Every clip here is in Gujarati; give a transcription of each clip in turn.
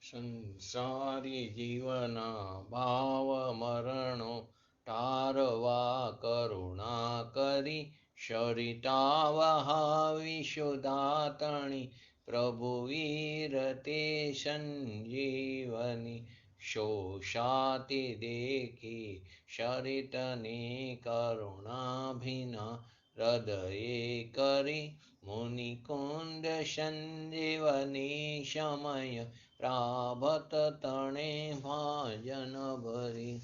સંસારી જીવના ભાવ મરણો ટારવા કરુણા કરી સરિતા વહાવી સુદાતણી પ્રભુ વીર તે સંજીવની શોષાતી દેખી સરિતની કરુણાભિના હૃદયે કરી મુનિકુંદ સંજીવની સમય પ્રાભત તણે ભાજન ભરી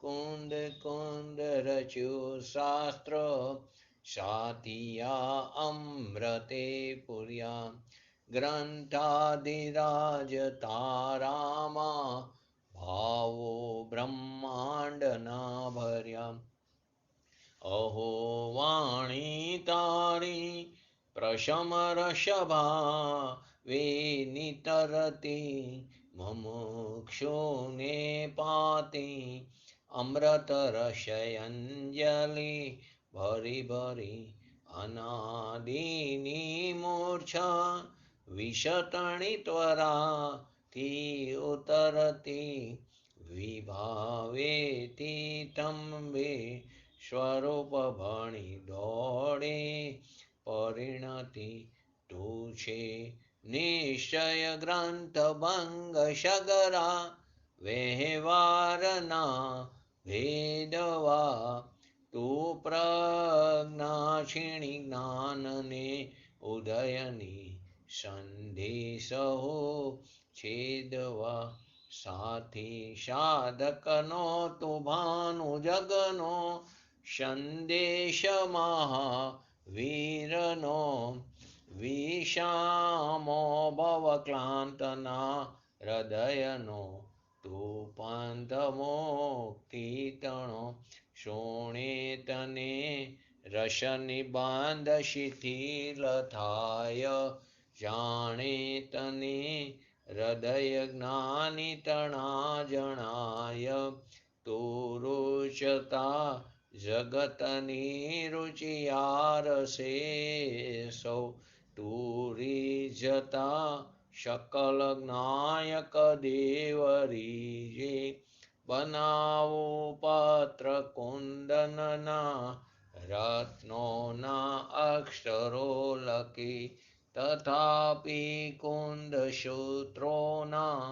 કુંદ કુંદ રચ્યું શાસ્ત્ર સાતિયા અમૃતે પુર્યા ગ્રંથાધિરાજ તારામાં ભાવો બ્રહ્માંડના ભર્યા અહો વાણી તારી પ્રશમ રષભા વેનિતરતી મુમુક્ષુને પાતી અમૃત રસયંજલિ ભરી ભરી અનાદિની મૂર્છા વિષતણી ત્વરાથી ઉતરતી વિભાવેતી તંબે સ્વરૂપ ભણી દોડે પરિણતિ તું છે નિશ્ચય ગ્રંથ ભંગ સગરા વ્યવહારના ભેદવા તું પ્રજ્ઞાક્ષિણી જ્ઞાનને ઉદયની સંદેશો છેદવા સાથી સાધકનો તું ભાનુ જગનો સંદેશ મહાવીરનો વિષામો ભવક્લાંતના હૃદયનો તું પંથ મુક્તિતણો શોણે તને રસનિબાંધ શિથિલ થાય જાણે તને હૃદય જ્ઞાની તણા જણાય તું રૂચતા જગતની રુચિયારસે સૌ તુરી જતા શકલ જ્ઞાયક દેવરીજે બનાવો પાત્ર કુંદનના રત્નોના અક્ષરો લખી તથાપી કુંદ સૂત્રોના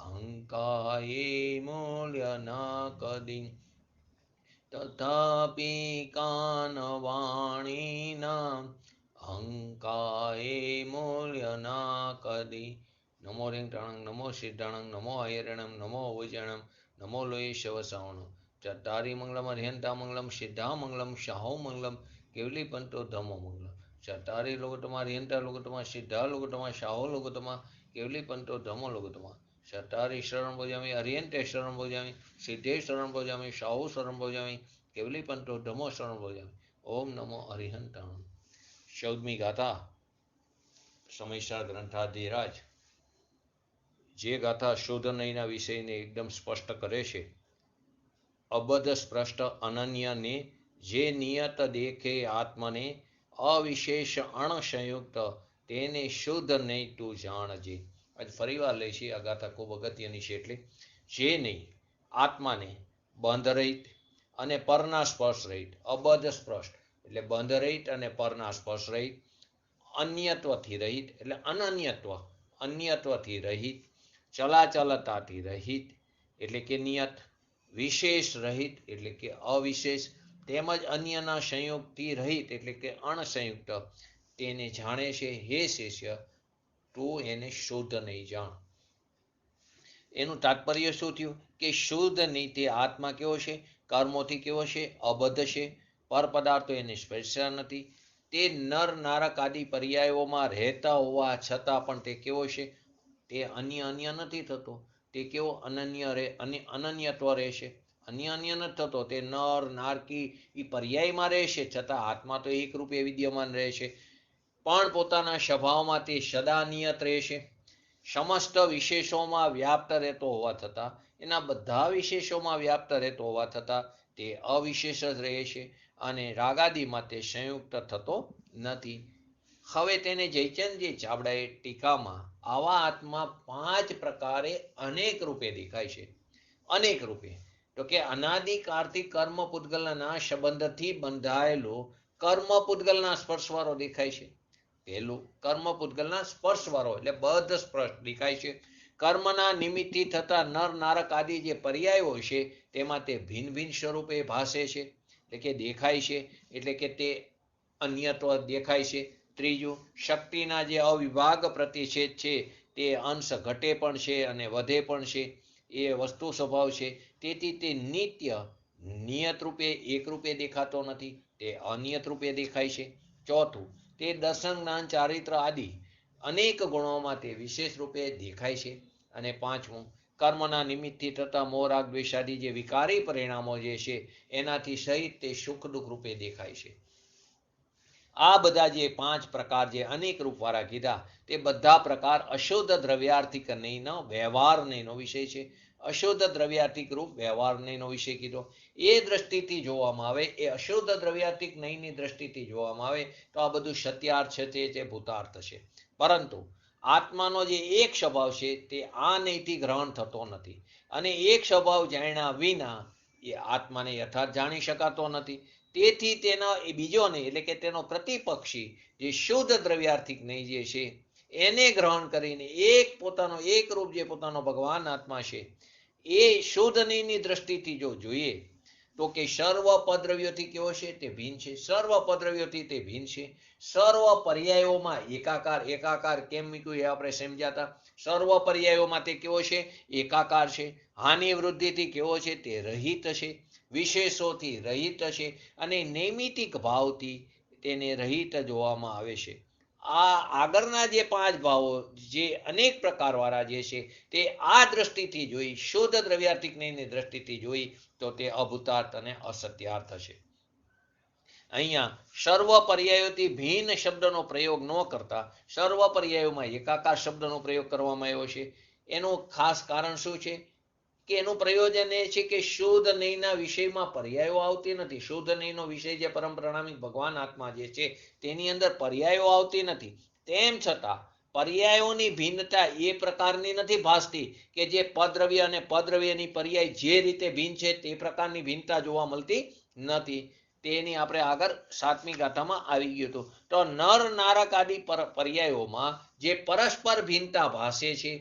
અંકાએ મૂલ્ય ન કદી તથાપી કાનવાણીના અંકાએ મૂલ્ય ન કદી નમો રિંગટાણંગ નમો સિદ્ધાણંગ નમો હૈરણમ નમો ઉજણમ નમો લોહી શવસાવણ ચતારી મંગલમ અર્યંતા મંગલમ સિદ્ધા મંગલમ શાહો મંગલમ કેવલી પંતો ધમો મંગલમ ચતારી લોગોત્તમા અર્યંતા લોગોત્તમા સિદ્ધા લોગોત્તમા શાહો લોગોત્તમા કેવલી પંતો ધમો લોગોત્તમા ચતારી શરણ ભોજામી અર્યંતે શરણ ભોજામી સિદ્ધે શરણ ભોજામી શાહો શરણ ભોજામી કેવલી પંતો ધમો શરણ ભોજામી ઓમ નમો અરિહંતાણમ 14મી ગાથા સમયસાર ગ્રંથાધિરાજ જે ગાથા શોધનયના વિષયને એકદમ સ્પષ્ટ કરે છે અબધ સ્પષ્ટ અનન્યને જે નિયત દેખે આત્મને અવિશેષ અણસંયુક્ત તેને શુદ્ધ નહીં તું જાણજે. આજ ફરીવાર લે છે. આ ગાથા ખૂબ અગત્યની છે. એટલે જે નહીં આત્માને બંધ રહિત અને પરના સ્પર્શ રહિત, અબધ સ્પષ્ટ એટલે બંધ રહિત અને પરના સ્પર્શ રહિત, અન્યત્વથી રહિત એટલે અનન્યત્વ, અન્યત્વથી રહિત, ચલાચલતાથી રહિત એટલે કે નિયત, વિશેષ રહિત એટલે કે અવિશેષ, તેમજ અન્યના સંયોગથી રહિત એટલે કે અણસંયુક્ત તેને જાણે છે. હે શિષ્ય, તું એને શુદ્ધ નહીં જાણ. એનું તાત્પર્ય શું થયું કે શુદ્ધ નહીં તે આત્મા કેવો છે, કર્મોથી કેવો છે, અબદ્ધ છે, પર પદાર્થો એને સ્પર્શ્યા નથી, તે નર નારક આદિ પર્યાયોમાં રહેતા હોવા છતાં પણ તે કેવો છે, તે અન્ય નથી થતો, તે કેવો અનન્યત્વ રહેશે, અન્ય નથી થતો, તે નર નારકી એ પર્યાયમાં રહેશે છતાં આત્મા તો એકરૂપે વિદ્યમાન રહેશે, પણ પોતાના સ્વભાવમાં તે સદા નિયત રહેશે. સમસ્ત વિશેષોમાં વ્યાપ્ત રહેતો હોવા છતાં, એના બધા વિશેષોમાં વ્યાપ્ત રહેતો હોવા છતાં તે અવિશેષ જ રહે છે અને રાગાદિમાં તે સંયુક્ત થતો નથી. હવે તેને જયચંદજી ચાવડાએ ટીકામાં આવા આત્મા 5 પ્રકારે અનેક રૂપે દેખાય છે. અનેક રૂપે તો કે અનાદિકાળથી કર્મ પૂતગલના સંબંધથી બંધાયેલો કર્મ પૂતગલના સ્પર્શવાળો દેખાય છે. પહેલું કર્મ પૂતગલના સ્પર્શવાળો એટલે બધ સ્પર્શ દેખાય છે. કર્મના નિમિત્તથી થતા નર નારક આદિ જે પર્યાયો છે તેમાં તે ભિન્ન ભિન્ન સ્વરૂપે ભાસે છે એટલે કે દેખાય છે, એટલે કે તે અન્યત્વ દેખાય છે. ત્રીજું શક્તિના જે અવિભાગ પ્રતિષેધ છે તે અંશ ઘટે પણ છે અને વધે પણ છે, એ વસ્તુ સ્વભાવ છે. તેથી તે નિત્ય નિયત રૂપે એક રૂપે દેખાતો નથી, તે અનિયત રૂપે દેખાય છે. ચોથું તે દર્શન જ્ઞાન ચારિત્ર આદિ અનેક ગુણોમાં તે વિશેષ રૂપે દેખાય છે. અને પાંચમું કર્મના નિમિત્તથી થતા મોહ રાગ દ્વેષાદિ જે વિકારી પરિણામો જે છે એનાથી સહિત તે સુખ દુઃખ રૂપે દેખાય છે. આ બધા જે 5 પ્રકાર જે અનેક રૂપવાળા કીધા તે બધા પ્રકાર અશુદ્ધ દ્રવ્યાર્થિક નહીંનો વ્યવહાર નહીંનો વિષય છે. અશુદ્ધ દ્રવ્યાર્થિક રૂપ વ્યવહાર નહીંનો વિષય કીધો. એ દ્રષ્ટિથી જોવામાં આવે, એ અશુદ્ધ દ્રવ્યાર્થિક નહીંની દ્રષ્ટિથી જોવામાં આવે તો આ બધું સત્યાર્થ છે, તે ભૂતાર્થ છે. પરંતુ આત્માનો જે એક સ્વભાવ છે તે આ નહીંથી ગ્રહણ થતો નથી, અને એક સ્વભાવ જાણ્યા વિના એ આત્માને યથાર્થ જાણી શકાતો નથી. તેથી તેનો એ બીજો નહીં એટલે કે તેનો પ્રતિપક્ષી જે શુદ્ધ દ્રવ્યાર્થિક નહીં જે છે એને ગ્રહણ કરીને એક પોતાનો એક રૂપ જે પોતાનો ભગવાન આત્મા છે એ શુદ્ધ નહીંની દ્રષ્ટિથી જો જોઈએ તો કે સર્વ પદ્રવ્યોથી કેવો છે તે ભિન્ન છે, સર્વ પદ્રવ્યોથી તે ભિન્ન છે. સર્વ પર્યાયોમાં એકાકાર, એકાકાર કેમ મૂક્યું એ આપણે સમજ્યા હતા. સર્વ પર્યાયોમાં તે કેવો છે એકાકાર છે. હાનિ વૃદ્ધિથી કેવો છે તે રહિત છે, વિશેષોથી રહિત છે, અને નૈમિતિક ભાવથી તેને રહિત જોવામાં આવે છે. આ આગળના જે 5 ભાવો જે અનેક પ્રકારવાળા જે છે તે આ દ્રષ્ટિથી જોઈ, શુદ્ધ દ્રવ્યાર્થિક નહીંની દ્રષ્ટિથી જોઈ તો તે અભૂતાર્થ અને અસત્યાર્થ છે. અહીંયા સર્વ પર્યાયોથી ભિન્ન શબ્દનો પ્રયોગ ન કરતા સર્વ પર્યાયોમાં એકાકાર શબ્દનો પ્રયોગ કરવામાં આવ્યો છે. એનું ખાસ કારણ શું છે કે એનું પ્રયોજન એ છે કે શુદ્ધ નહીંના વિષયમાં પર્યાયો આવતી નથી. શુદ્ધ નહીંનો વિષય જે પરમ પ્રણામિક ભગવાન આત્મા જે છે તેની અંદર પર્યાયો આવતી નથી. તેમ છતાં પર્યાયોની ભિન્નતા એ પ્રકારની નથી ભાસતી કે જે પદ્રવ્ય અને પદ્રવ્યની પર્યાય જે રીતે ભિન્ન છે તે પ્રકારની ભિન્નતા જોવા મળતી નથી. તેની આપણે આગળ 7મી ગાથામાં આવી ગયું હતું. તો નર નારક આદિ પર્યાયોમાં જે પરસ્પર ભિન્નતા ભાસે છે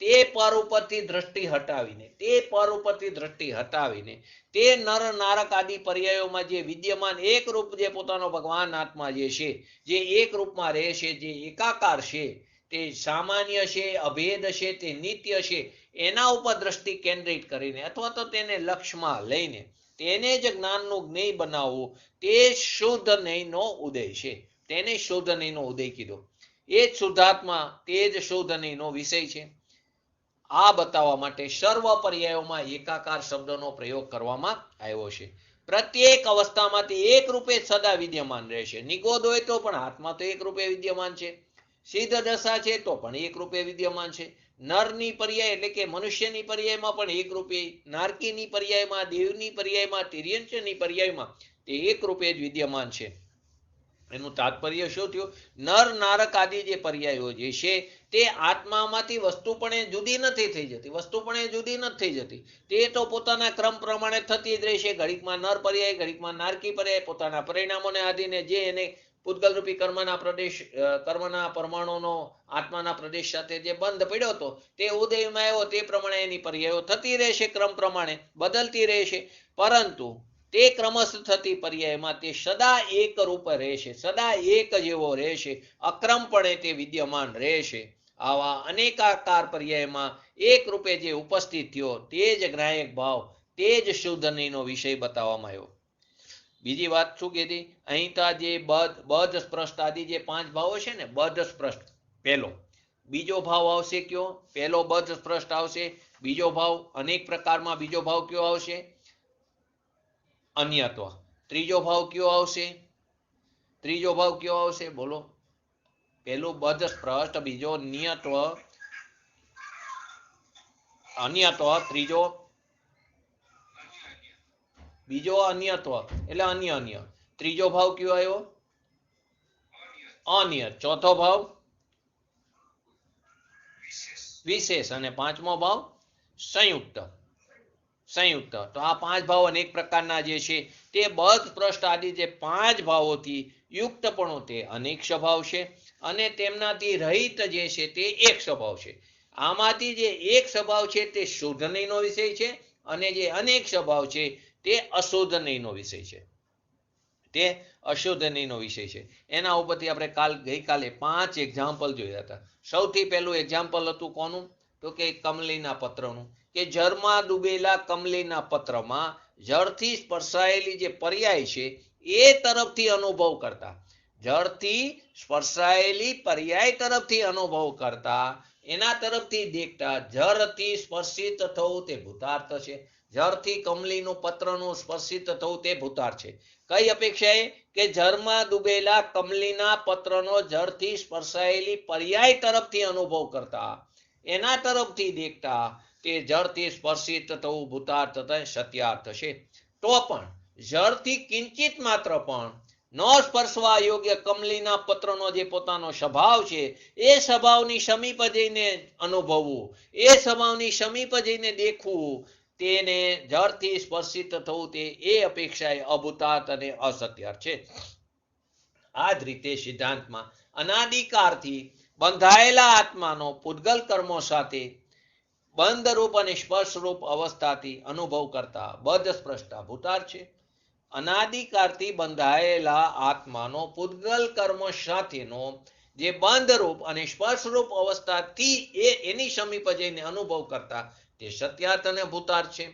તે પર ઉપરથી દ્રષ્ટિ હટાવીને તે નર નારક આદિ પર્યાયોમાં જે વિદ્યમાન એક રૂપ જે પોતાનો ભગવાન આત્મા જે છે જે એક રૂપમાં રહે છે, જે એકાકાર છે, તે સામાન્ય છે, અભેદ છે, તે નિત્ય છે, એના ઉપર દ્રષ્ટિ કેન્દ્રિત કરીને અથવા તો તેને લક્ષ્યમાં લઈને તેને જ જ્ઞાનનું જ્ઞેય બનાવવું તે શુદ્ધ નહીંનો ઉદય છે. તેને શુદ્ધ નહીંનો ઉદય કીધો. એ જ શુદ્ધાત્મા, તે જ શુદ્ધ નહીંનો વિષય છે. આ બતાવવા માટે સર્વ પર્યાયોમાં એકાકાર શબ્દનો પ્રયોગ કરવામાં આવ્યો છે. પ્રત્યેક અવસ્થામાં તે એક રૂપે સદા વિદ્યમાન રહેશે. નિગોદ હોય તો પણ આત્મા તો એક રૂપે વિદ્યમાન છે. સિદ્ધ દશા છે તો પણ એક રૂપે વિદ્યમાન છે. નરની પર્યાય એટલે કે મનુષ્યની પર્યાયમાં પણ એક રૂપે, નારકીની પર્યાયમાં, દેવની પર્યાયમાં, તિર્યંચની પર્યાયમાં તે એક રૂપે જ વિદ્યમાન છે. એનું તાત્પર્ય શું થયું? નર નારક આદિ જે પર્યાયો જે છે તે આત્મામાંથી વસ્તુપણે જુદી નથી થઈ જતી. વસ્તુપણે જુદી નથી થઈ જતી. તે તો પોતાના ક્રમ પ્રમાણે થતી જ રહેશે. ઘડીકમાં નર પર્યાય, ઘડીકમાં નારકી પર્યાય, પોતાના પરિણામોને આધીને જે એને પૂતગલરૂપી કર્મના પ્રદેશ, કર્મના પરમાણુનો આત્માના પ્રદેશ સાથે જે બંધ પડ્યો હતો તે ઉદયમાં આવ્યો તે પ્રમાણે એની પર્યાયો થતી રહેશે, ક્રમ પ્રમાણે બદલતી રહેશે. પરંતુ તે ક્રમશ થતી પર્યાયમાં તે સદા એક રૂપ રહેશે, સદા એક જેવો રહેશે, અક્રમપણે તે વિદ્યમાન રહેશે. આવા અનેકાકાર પર્યાયમાં એક રૂપે જે ઉપસ્થિત થયો તે જ ગ્રાહક ભાવ, તે જ શુદ્ધ નહીંનો વિષય બતાવવામાં આવ્યો. બીજી વાત શું કીધી? અહીં તો જે બધ સ્પૃષ્ટ આદિ જે 5 ભાવો છે ને, બધ સ્પૃષ્ટ પહેલો, બીજો ભાવ આવશે કયો? પહેલો બધ સ્પૃષ્ટ આવશે. બીજો ભાવ અનેક પ્રકારમાં, બીજો ભાવ કયો આવશે? અન્યત્વ. ત્રીજો ભાવ કયો આવશે? ત્રીજો ભાવ કયો આવશે? બોલો. પહેલું બધ સ્પૃષ્ટ, બીજો નિયત્વ, અન્યત્વ, ત્રીજો બીજો અન્યત્વ એટલે અન્ય. ત્રીજો ભાવ કયો આવ્યો? અનિયત, ચોથો ભાવ વિશેષ અને પાંચમો ભાવ સંયુક્ત. સંયુક્ત તો આ પાંચ ભાવ અનેક પ્રકારના જે છે તે બધ પૃષ્ઠ આદિ જે પાંચ ભાવોથી યુક્તપણો તે અનેક સ્વભાવ છે અને તેમનાથી રહિત જે છે તે એક સ્વભાવ છે. આમાંથી જે એક સ્વભાવ છે તે શોધનીયનો વિષય છે અને જે અનેક સ્વભાવ છે તે અશોધનીયનો વિષય છે. તે અશોધનીયનો વિષય છે. એના ઉપરથી આપણે ગઈકાલે 5 એક્ઝામ્પલ જોયા હતા. સૌથી પહેલું એક્ઝામ્પલ હતું કોનું? તો કે કમલીના પત્રનું, કે જળમાં ડૂબેલા કમલીના પત્રમાં જળથી સ્પર્શાયેલી જે પર્યાય છે એ તરફથી અનુભવ કરતા, જળથી સ્પર્શાયેલી પર્યાય તરફથી અનુભવ કરતા, એના તરફથી દેખતા જળથી સ્પર્શિત થવું તે ભૂતાર્થ છે. જળથી કમલીનું પત્રનું સ્પર્શિત થવું તે ભૂતાર્થ છે. કઈ અપેક્ષાએ? કે જળમાં ડૂબેલા કમલીના પત્રનો જળથી સ્પર્શાયેલી પર્યાય તરફથી અનુભવ કરતા, એના તરફથી દેખતા તે જળથી સ્પર્શિત થવું ભૂતાર્થ સત્યાર્થ છે. તો પણ જળથી કિંચિત માત્ર પણ ન સ્પર્શવા યોગ્ય કમલીના પત્રનો જે પોતાનો સ્વભાવ છે એ સ્વભાવની સમીપ જઈને અનુભવવું, એ સ્વભાવની સમીપ જઈને દેખવું, તેને જળથી સ્પર્શિત થવું તે એ અપેક્ષાએ અભૂતાર્થ અને અસત્યાર્થ છે. આ જ રીતે સિદ્ધાંતમાં અનાદિકાળથી બંધાયેલા આત્માનો પૂતગલ કર્મો સાથે બંધરૂપ અને સ્પર્શરૂપ અવસ્થાથી અનુભવ કરતા બદ્ધ સ્પૃષ્ટા ભૂતાર્થ છે. અનાદિકાળથી બંધાયેલા આત્માનો પૂતગલ કર્મ સાથેનો જે બંધરૂપ અને સ્પર્શરૂપ અવસ્થાથી એની સમીપ જઈને અનુભવ કરતા તે સત્યાર્થ અને ભૂતાર્થ છે.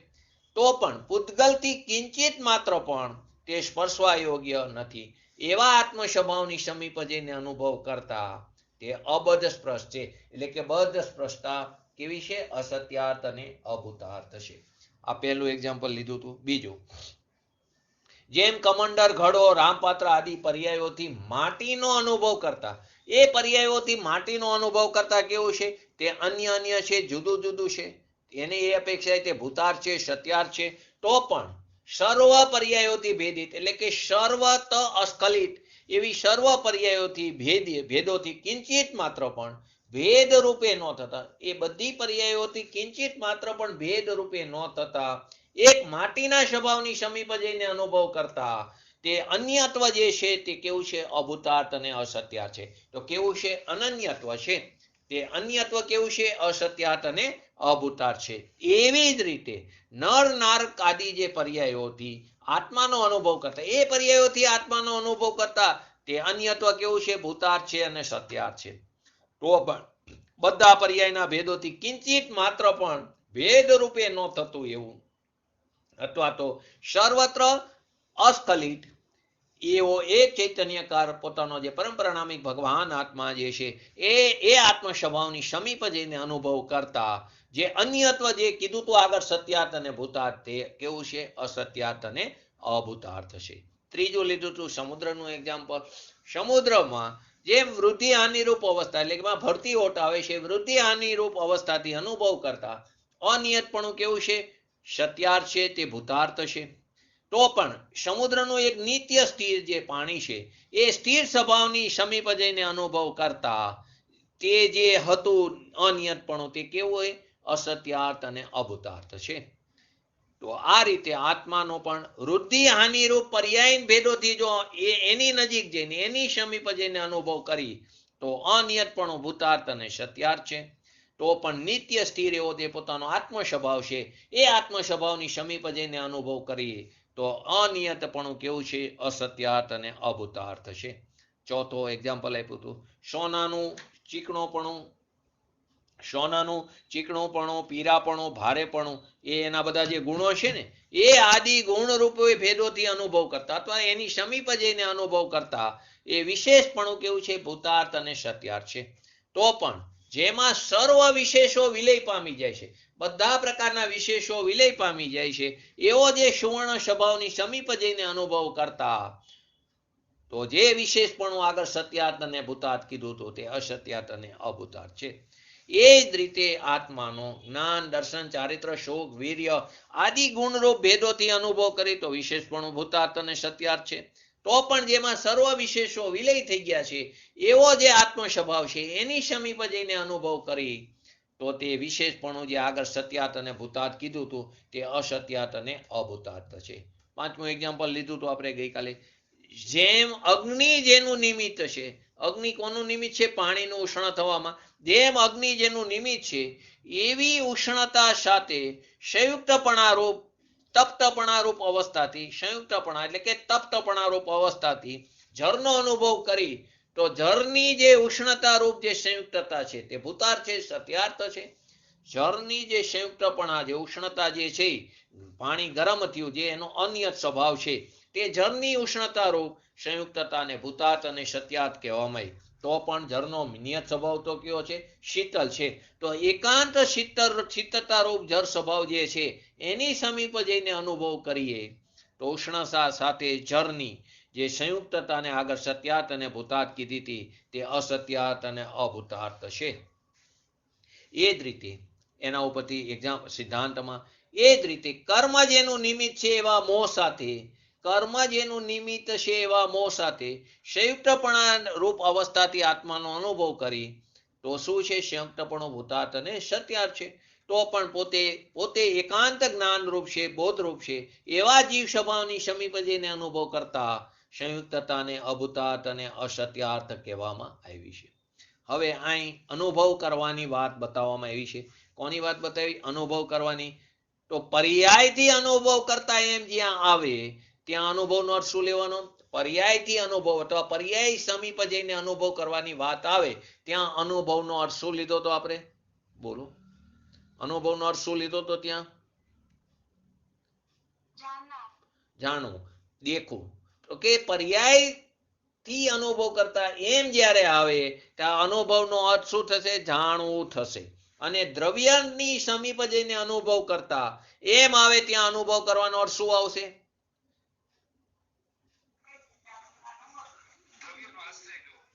તો પણ પૂતગલથી કિંચિત માત્ર પણ તે સ્પર્શવા યોગ્ય નથી એવા આત્મ સ્વભાવની સમીપ જઈને અનુભવ કરતા તે અબદ્ધ સ્પર્શ છે. એટલે કે બદ્ધ સ્પર્શતા કેવી છે? અસત્યાર્થ અને અભૂતાર્થ છે. આ પહેલું એક્ઝામ્પલ લીધું હતું. બીજું, જેમ કમંડર, ઘડો, રામપાત્ર આદિ પર્યાયોથી માટીનો અનુભવ કરતા, એ પર્યાયોથી માટીનો અનુભવ કરતા કેવું છે? તે અન્ય છે, જુદું જુદું છે. એની એ અપેક્ષા તે ભૂતાર્થ છે, સત્યાર્થ છે. તો પણ સર્વ પર્યાયોથી ભેદિત, એટલે કે સર્વત અસ્ખલિત એવી સર્વ પર્યાયોથી ભેદોથી કિંચિત માત્ર પણ ભેદ રૂપે ન થતા, એ બધી પર્યાયોથી કિંચિત માત્ર પણ ભેદ રૂપે ન થતા એક માટીના સ્વભાવની સમીપ જઈને અનુભવ કરતા તે અન્યત્વ જે છે તે કેવું છે? અભૂતાર્થ અને અસત્યાર્થ છે. તો કેવું છે? અનન્યત્વ છે. તે અન્યત્વ કેવું છે? અસત્યાર્થ અને અભૂતાર્થ છે. એવી જ રીતે નર નારક આદિ જે પર્યાયોથી આત્માનો અનુભવ કરતા, એ પર્યાયોથી આત્માનો અનુભવ કરતા તે અન્યત્વ કેવું છે? ભૂતાર્થ છે અને સત્યાર્થ છે. તો પણ બધા પર્યાયના ભેદોથી કિંચિત માત્ર પણ ભેદ રૂપે ન થતું એવું અથવા તો સર્વત્ર અસ્ખલિત એવો એક ચૈતન્યકાર પોતાનો જે પરંપરાનામિક ભગવાન આત્મા જે છે એ આત્મ સ્વભાવની સમીપ જઈને અનુભવ કરતા જે અન્યત્વ જે કીધું તો આગળ સત્યાર્થ અને ભૂતાર્થ તે કેવું છે? અસત્યાર્થ અને અભૂતાર્થ છે. ત્રીજું લીધું હતું સમુદ્રનું એક્ઝામ્પલ. સમુદ્રમાં જે વૃદ્ધિ હાનિરૂપ અવસ્થા, એટલે કે ભરતી ઓટ આવે છે, વૃદ્ધિ હાનિરૂપ અવસ્થાથી અનુભવ કરતા અનિયતપણું કેવું છે? સત્યાર્થ છે, તે ભૂતાર્થ છે. તો પણ સમુદ્રનું એક નિત્ય સ્થિર જે પાણી છે એ સ્થિર સ્વભાવની સમીપ જઈને અનુભવ કરતા તે જે હતું અનિયતપણું તે કેવું હોય? અસત્યાર્થ અને અભૂતાર્થ છે. તો આ રીતે આત્માનો પણ વૃદ્ધિ હાનિરૂપ પર્યાય ભેદોથી જો એની નજીક જઈને એની સમીપ જઈને અનુભવ કરી તો અનિયતપણું ભૂતાર્થ અને સત્યાર્થ છે. તો પણ નિત્ય સ્થિર એવો તે પોતાનો આત્મ સ્વભાવ છે એ આત્મ સ્વભાવની સમીપ જઈને અનુભવ કરી તો અનિયતપણું કેવું છે? અસત્યાર્થ અને અભૂતાર્થ છે. ચોથો એક્ઝામ્પલ આપ્યું હતું સોનાનું ચીકણુંપણું, પીરાપણું, ભારેપણું, એ એના બધા જે ગુણો છે ને એ આદિ ગુણ રૂપે ભેદોથી અનુભવ કરતા અથવા એની સમીપ જઈને અનુભવ કરતા એ વિશેષપણું કેવું છે? ભૂતાર્થ અને સત્યાર્થ છે. તો પણ જેમાં સર્વ વિશેષો વિલય પામી જાય છે, બધા પ્રકારના વિશેષો વિલય પામી જાય છે એવો જે સુવર્ણ સ્વભાવની સમીપ જઈને અનુભવ કરતા તો જે વિશેષપણું આગળ સત્યાર્થ અને ભૂતાર્થ કીધું તો તે અસત્યાર્થ અને અભૂતાર્થ છે. એ જ રીતે આત્માનો જ્ઞાન, દર્શન, ચારિત્ર, શોક, વીર્ય આદિ ગુણરૂપ ભેદોથી અનુભવ કરી તો વિશેષપણું ભૂતાર્થ અને સત્યાર્થ છે. તો પણ જેમાં સર્વ વિશેષો વિલય થઈ ગયા છે એવો જે આત્મ સ્વભાવ છે એની સમીપ જઈને અનુભવ કરી તો તે વિશેષપણું જે આગળ સત્યાર્થ અને ભૂતાર્થ કીધું હતું તે અસત્યાર્થ અને અભૂતાર્થ છે. પાંચમું એક્ઝામ્પલ લીધું હતું આપણે ગઈકાલે. જેમ અગ્નિ જેનું નિમિત્ત છે, અગ્નિ કોનું નિમિત્ત છે? પાણીનું ઉષ્ણ થવામાં. જેમ અગ્નિ જેનું નિમિત્ત છે એવી ઉષ્ણતા સાથે સંયુક્તપણારૂપ તપ્તપણારૂપ અવસ્થાથી, સંયુક્તપણા એટલે કે તપ્તપણારૂપ અવસ્થાથી જળનો અનુભવ કરી તો જળની જે ઉષ્ણતા રૂપ જે સંયુક્તતા છે તે ભૂતાર્થ છે, સત્યાર્થ છે. જળની જે સંયુક્તપણા જે ઉષ્ણતા જે છે, પાણી ગરમ થયું જે એનો અનિયત સ્વભાવ છે તે જળની ઉષ્ણતા રૂપ સંયુક્તતાને ભૂતાર્થ અને સત્યાર્થ કહેવામાં આવે. તો પણ જળનો નિયત સ્વભાવ તો કયો છે? શીતલ છે. તો એકાંત શીતળતા રૂપ જળ સ્વભાવ જે છે એની સમીપ જઈને અનુભવ કરીએ તો ઉષ્ણતા સાથે જળની જે સંયુક્તતાને આગળ સત્યાર્થ અને ભૂતાર્થ કીધી હતી તે અસત્યાર્થ અને અભૂતાર્થ છે. એ જ રીતે એના ઉપરથી એક્ઝામ સિદ્ધાંતમાં એ જ રીતે કર્મ જેનું નિમિત્ત છે એવા મોહ સાથે, કર્મ જેનું નિમિત્ત છે એવા મોહ સાથે સંયુક્તપણા રૂપ અવસ્થાથી આત્માનો અનુભવ કરી તો શું છે? સંયુક્તપણો ભૂતાર્થ અને સત્યાર્થ છે. તો પણ પોતે એકાંત જ્ઞાન રૂપ છે, બોધ રૂપ છે એવા જીવ સ્વભાવની સમીપ જઈને અનુભવ કરતા સંયુક્તતાને અભૂતાર્થ અને અસત્યાર્થ કહેવામાં આવી છે. હવે અહીં અનુભવ કરવાની વાત બતાવવામાં આવી છે. કોની વાત બતાવી? અનુભવ કરવાની. તો પર્યાયથી અનુભવ કરતા એમ જ્યાં આવે ત્યાં અનુભવનો અર્થ શું લેવાનો? પર્યાયથી અનુભવ અથવા પર્યાય સમીપ જઈને અનુભવ કરવાની વાત આવે ત્યાં અનુભવનો અર્થ શું લીધો તો આપણે? બોલો, અનુભવનો અર્થ શું લીધો તો ત્યાં? જાણવું, દેખવું. તો કે પર્યાય થી અનુભવ કરતા એમ જ્યારે આવે ત્યાં અનુભવનો અર્થ શું થશે? જાણવું થશે. અને દ્રવ્યની સમીપ જઈને અનુભવ કરતા એમ આવે ત્યાં અનુભવ કરવાનો અર્થ શું આવશે?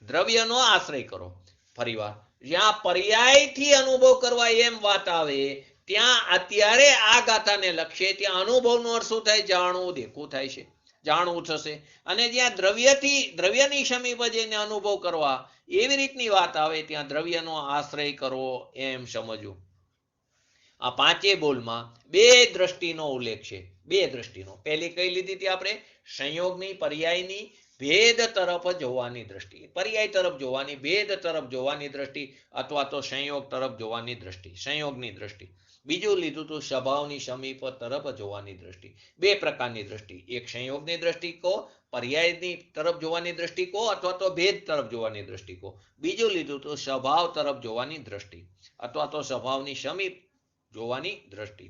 દ્રવ્યનો આશ્રય કરો. ફરીવાર, જ્યાં પર્યાયથી અનુભવ કરવા એમ વાત આવે ત્યાં અત્યારે આ ગાથાને લખશે ત્યાં અનુભવનો અર્થ શું થાય? જાણવું, દેખવું થાય છે, જાણવું થશે. અને જ્યાં દ્રવ્યની સમીપ જઈને અનુભવ કરવા એવી રીતની વાત આવે ત્યાં દ્રવ્યનો આશ્રય કરવો એમ સમજવું. આ પાંચે બોલમાં બે દ્રષ્ટિનો ઉલ્લેખ છે. બે દ્રષ્ટિનો. પહેલી કઈ લીધી હતી આપણે? સંયોગની, પર્યાયની, ભેદ તરફ જોવાની દ્રષ્ટિ. પર્યાય તરફ જોવાની, ભેદ તરફ જોવાની દ્રષ્ટિ અથવા તો સંયોગ તરફ જોવાની દ્રષ્ટિ, સંયોગની દ્રષ્ટિ. બીજું લીધું હતું સ્વભાવની સમીપ તરફ જોવાની દ્રષ્ટિ. બે પ્રકારની દ્રષ્ટિ, એક સંયોગની દ્રષ્ટિ કહો, પર્યાયની તરફ જોવાની દ્રષ્ટિ કહો અથવા તો ભેદ તરફ જોવાની દ્રષ્ટિ કહો. બીજું લીધું હતું સ્વભાવ તરફ જોવાની દ્રષ્ટિ અથવા તો સ્વભાવની સમીપ જોવાની દ્રષ્ટિ.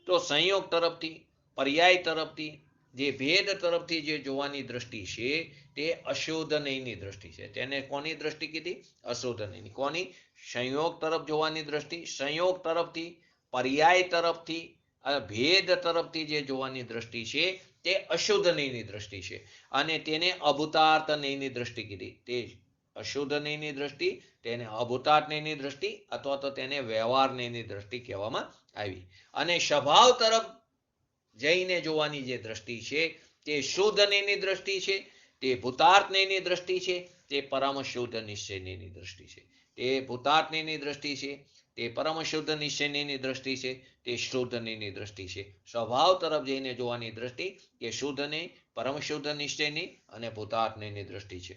તો સંયોગ તરફથી, પર્યાય તરફથી, જે ભેદ તરફથી જે જોવાની દ્રષ્ટિ છે તે અશોધનયની દ્રષ્ટિ છે. તેને કોની દ્રષ્ટિ કીધી? અશોધનયની. કોની? સંયોગ તરફ જોવાની દ્રષ્ટિ. સંયોગ તરફથી, પર્યાય તરફથી, ભેદ તરફથી જે જોવાની દ્રષ્ટિ છે તે અશોધનયની દ્રષ્ટિ છે. અને તેને અભૂતાર્થ નયની દ્રષ્ટિ કીધી. તે અશોધનયની દ્રષ્ટિ, તેને અભૂતાર્થ નયની દ્રષ્ટિ અથવા તો તેને વ્યવહાર નયની દ્રષ્ટિ કહેવામાં આવી. અને સ્વભાવ તરફ જઈને જોવાની જે દ્રષ્ટિ છે તે શુદ્ધ નયની દ્રષ્ટિ છે, તે ભૂતાર્થ નયની દ્રષ્ટિ છે, તે પરમ શુદ્ધ નિશ્ચયની દ્રષ્ટિ છે. તે ભૂતાર્થ નયની દ્રષ્ટિ છે, તે પરમ શુદ્ધ નિશ્ચયની દ્રષ્ટિ છે, તે શુદ્ધ નયની દ્રષ્ટિ છે. સ્વભાવ તરફ જઈને જોવાની દ્રષ્ટિ કે શુદ્ધ નય, પરમ શુદ્ધ નિશ્ચયની અને ભૂતાર્થ નયની દ્રષ્ટિ છે.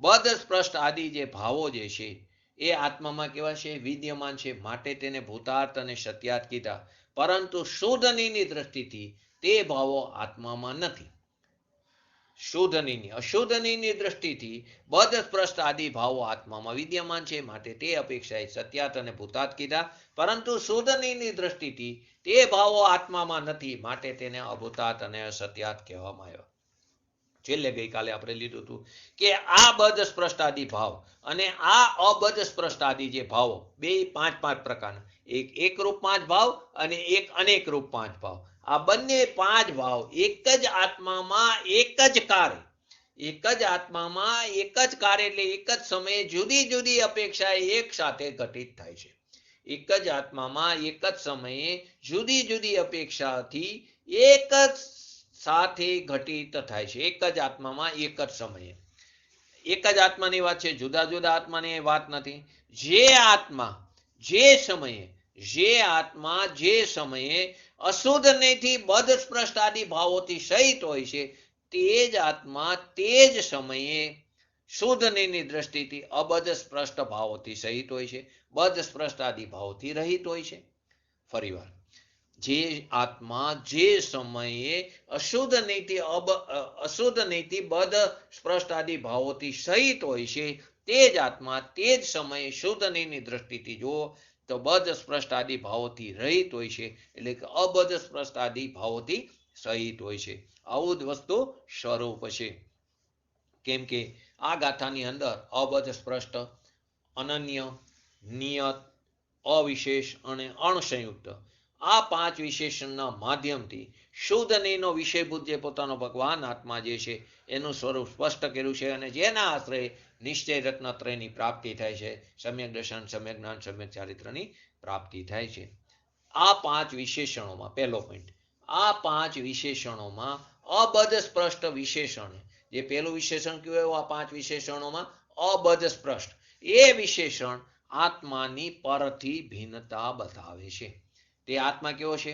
બદ સ્પષ્ટ આદિ જે ભાવો જે છે એ આત્મામાં કેવા છે? વિદ્યમાન છે. માટે તેને ભૂતાર્થ અને સત્યાર્થ કીધા. પરંતુ શુદ્ધ નયની દ્રષ્ટિથી તે ભાવો આત્મામાં નથી. શુદ્ધ નયની, અશુદ્ધ નયની દ્રષ્ટિથી બદ સ્પષ્ટ આદિ ભાવો આત્મામાં વિદ્યમાન છે. માટે તે અપેક્ષાએ સત્યાર્થ અને ભૂતાર્થ કીધા. પરંતુ શુદ્ધ નયની દ્રષ્ટિથી તે ભાવો આત્મામાં નથી. માટે તેને અભૂતાર્થ અને અસત્યાર્થ કહેવામાં આવ્યા. છેલ્લે ગઈકાલે આપણે લીધું હતું કે આ બદ સ્પષ્ટાદિ ભાવ અને આ અબદ સ્પષ્ટાદિ જે ભાવો બે 5 પ્રકારના, એક એકરૂપ 5 ભાવ અને એક અનેક રૂપ 5 ભાવ. આ બંને 5 ભાવ એક જ આત્મામાં એક જ કાર્ય, એક જ આત્મામાં એક જ કાર્ય એટલે એક જ સમયે જુદી જુદી અપેક્ષાએ એક સાથે ઘટિત થાય છે. એક જ આત્મામાં એક જ સમયે જુદી જુદી અપેક્ષાથી એક જ સાથે ઘટિત થાય છે, એક જ આત્મામાં એક જ સમયે. એક જ આત્માની વાત છે, જુદા જુદા આત્માની વાત નથી. જે આત્મા જે સમયે અશુદ્ધ નહીથી બદ્ધ સ્પષ્ટ આદિ ભાવોથી સહિત હોય છે, તે જ આત્મા તે જ સમયે શુદ્ધ નહીની દ્રષ્ટિથી અબદ્ધ સ્પષ્ટ ભાવોથી સહિત હોય છે, બદ્ધ સ્પષ્ટ આદિ ભાવોથી રહિત હોય છે. ફરીવાર, જે આત્મા જે સમયે અશુદ્ધ નહીથી બદ્ધ સ્પષ્ટ આદિ ભાવોથી સહિત હોય છે, તે જ આત્મા તે જ સમયે શુદ્ધ નહીની દ્રષ્ટિથી જુઓ તો બદ્ધ સ્પષ્ટ આદિ ભાવોથી રહિત હોય છે, એટલે કે અબદ્ધ સ્પષ્ટ આદિ ભાવોથી સહિત હોય છે. આવું જ વસ્તુ સ્વરૂપ છે. કેમ કે આ ગાથાની અંદર અબદ્ધ સ્પષ્ટ, અનન્ય, નિયત, અવિશેષ અને અણસંયુક્ત આ 5 વિશેષણના માધ્યમથી શુદ્ધ નહીનો વિષયભૂત જે પોતાનો ભગવાન આત્મા જે છે એનું સ્વરૂપ સ્પષ્ટ કર્યું છે, અને જેના આશ્રય નિશ્ચય રત્નત્રયની પ્રાપ્તિ થાય છે, સમ્યક દર્શન, સમ્યક જ્ઞાન, સમ્યક ચારિત્રની પ્રાપ્તિ થાય છે. આ 5 વિશેષણોમાં પહેલો પોઈન્ટ, આ 5 વિશેષણોમાં અબદ્ધ સ્પષ્ટ વિશેષણ, જે પહેલું વિશેષણ કયું, આ 5 વિશેષણોમાં અબદ્ધ સ્પષ્ટ એ વિશેષણ આત્માની પરથી ભિન્નતા બતાવે છે. તે આત્મા કેવો છે?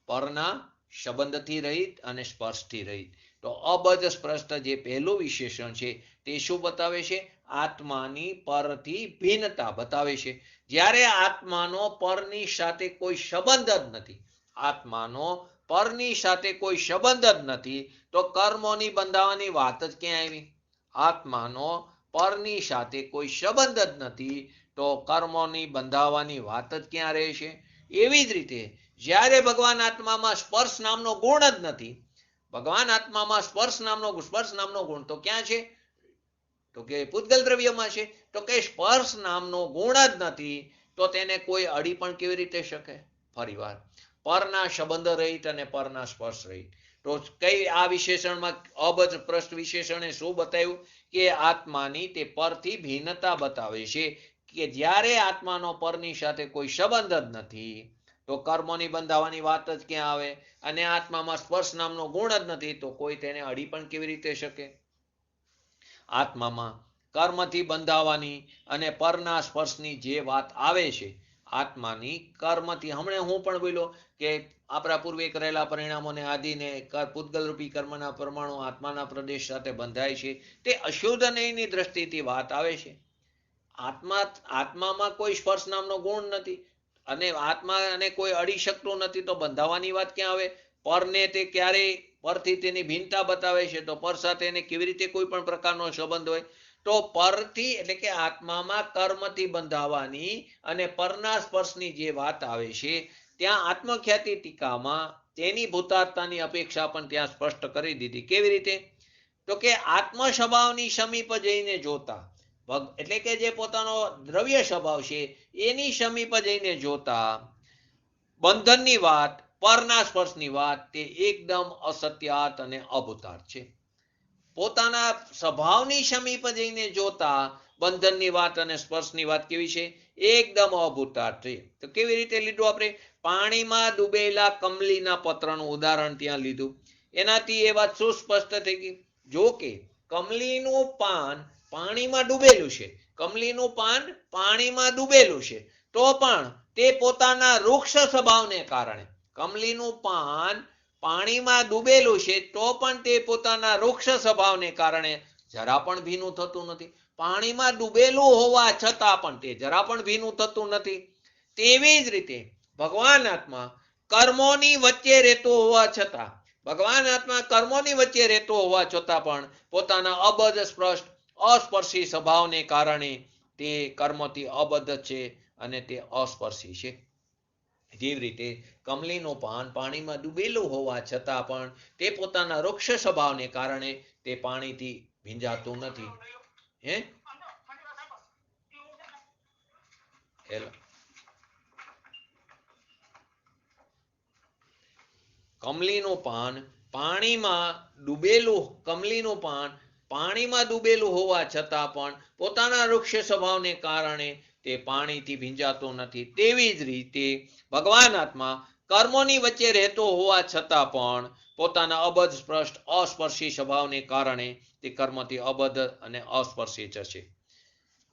પરના સંબંધથી રહિત અને સ્પર્શથી રહિત. તો અબદ્ધ સ્પષ્ટ જે પહેલું વિશેષણ છે તે શું બતાવે છે? આત્માની પરથી ભિન્નતા બતાવે છે. જ્યારે આત્માનો પરની સાથે કોઈ સંબંધ જ નથી, આત્માનો પરની સાથે કોઈ સંબંધ જ નથી, તો કર્મોની બંધાવાની વાત જ ક્યાં આવી? આત્માનો પરની સાથે કોઈ સંબંધ જ નથી તો કર્મોની બંધાવાની વાત જ ક્યાં રહે છે? એવી જ રીતે જ્યારે ભગવાન આત્મામાં સ્પર્શ નામનો ગુણ જ નથી, ભગવાન આત્મામાં સ્પર્શ નામનો ગુણ તો ક્યાં છે? તો કે પૂતગલ દ્રવ્યમાં છે. તો કે સ્પર્શ નામનો ગુણ જ નથી તો તેને કોઈ અડી પણ કેવી રીતે શકે? ફરીવાર, પરના સંબંધ રહિત અને પરના સ્પર્શ રહિત. તો કઈ આ વિશેષણમાં અબદ્ધ સ્પષ્ટ વિશેષણે શું બતાવ્યું? કે આત્માની તે પરથી ભિન્નતા બતાવે છે, કે જ્યારે આત્માનો પરની સાથે કોઈ સંબંધ જ નથી તો કર્મોની બંધાવાની વાત જ ક્યાં આવે? અને આત્મામાં સ્પર્શ નામનો ગુણ જ નથી તો કોઈ તેને અડી પણ કેવી રીતે શકે? આત્મામાં કર્મથી બંધાવાની અને પરના સ્પર્શની જે વાત આવે છે, આત્માની કર્મથી, હમણાં હું પણ બોલ્યો કે આપણા પૂર્વે કરેલા પરિણામોને આદિને પૂતગલરૂપી કર્મના પરમાણુ આત્માના પ્રદેશ સાથે બંધાય છે, તે અશુદ્ધ નહીની દ્રષ્ટિથી વાત આવે છે. આત્મામાં કોઈ સ્પર્શ નામનો ગુણ નથી અને આત્માને કોઈ અડી શકતું નથી તો બંધાવાની વાત ક્યાં આવે? પરને તે ક્યારેય પરથી તેની ભિન્નતા બતાવે છે, તો પર સાથે એને કેવી રીતે કોઈ પણ પ્રકારનો સંબંધ હોય? તો પરથી એટલે કે આત્મામાં કર્મથી બંધાવાની અને પરના સ્પર્શની જે વાત આવે છે, ત્યાં આત્મખ્યાતિ ટીકામાં તેની ભૂતાત્માની અપેક્ષા પણ ત્યાં સ્પષ્ટ કરી દીધી. કેવી રીતે? તો કે આત્મ સ્વભાવની સમીપ જઈને જોતા, એટલે કે જે પોતાનો દ્રવ્ય સ્વભાવ છે એની સમીપ જઈને જોતા બંધનની વાત, પરના સ્પર્શની વાત તે એકદમ અસત્યાત અને અભૂતાર્થ છે. પોતાના સ્વભાવની સમીપ જઈને જોતા બંધનની વાત અને સ્પર્શની વાત કેવી છે? એકદમ અભૂતાર્થ છે. તો કેવી રીતે લીધું આપણે? પાણીમાં ડૂબેલા કમલીના પત્રનું ઉદાહરણ ત્યાં લીધું. એનાથી એ વાત શું સ્પષ્ટ થઈ ગઈ? જો કે કમલીનું પાન પાણીમાં ડૂબેલું છે, કમલીનું પાન પાણીમાં ડૂબેલું છે, તો પણ તે પોતાના વૃક્ષ સ્વભાવને કારણે, કમલીનું પાન પાણીમાં ડૂબેલું છે તો પણ તે પોતાના વૃક્ષ સ્વભાવને કારણે જરા પણ ભીનું થતું નથી. પાણીમાં ડૂબેલું હોવા છતાં પણ તે જરા પણ ભીનું થતું નથી. તેવી જ રીતે ભગવાન આત્મા કર્મોની વચ્ચે રહેતો હોવા છતાં, ભગવાન આત્મા કર્મોની વચ્ચે રહેતો હોવા છતાં પણ પોતાના અબદ્ધ સ્પષ્ટ અસ્પર્શી સ્વભાવને કારણે તે કર્મથી અબદ્ધ છે અને તે અસ્પર્શી છે. જેવી રીતે કમલીનું પાન પાણીમાં ડૂબેલું હોવા છતાં પણ તે પોતાના વૃક્ષ સ્વભાવને કારણે તે પાણીથી ભીંજાતું નથી. કમલીનું પાન પાણીમાં ડૂબેલું હોવા છતાં પણ પોતાના વૃક્ષ સ્વભાવને કારણે તે પાણીથી ભીંજાતું નથી. તેવી જ રીતે ભગવાન આત્મા કર્મોની વચ્ચે રહેતો હોવા છતાં પણ પોતાના અબધ સ્પષ્ટ અસ્પર્શી સ્વભાવને કારણે તે કર્મથી અબદ્ધ અને અસ્પર્શી છે.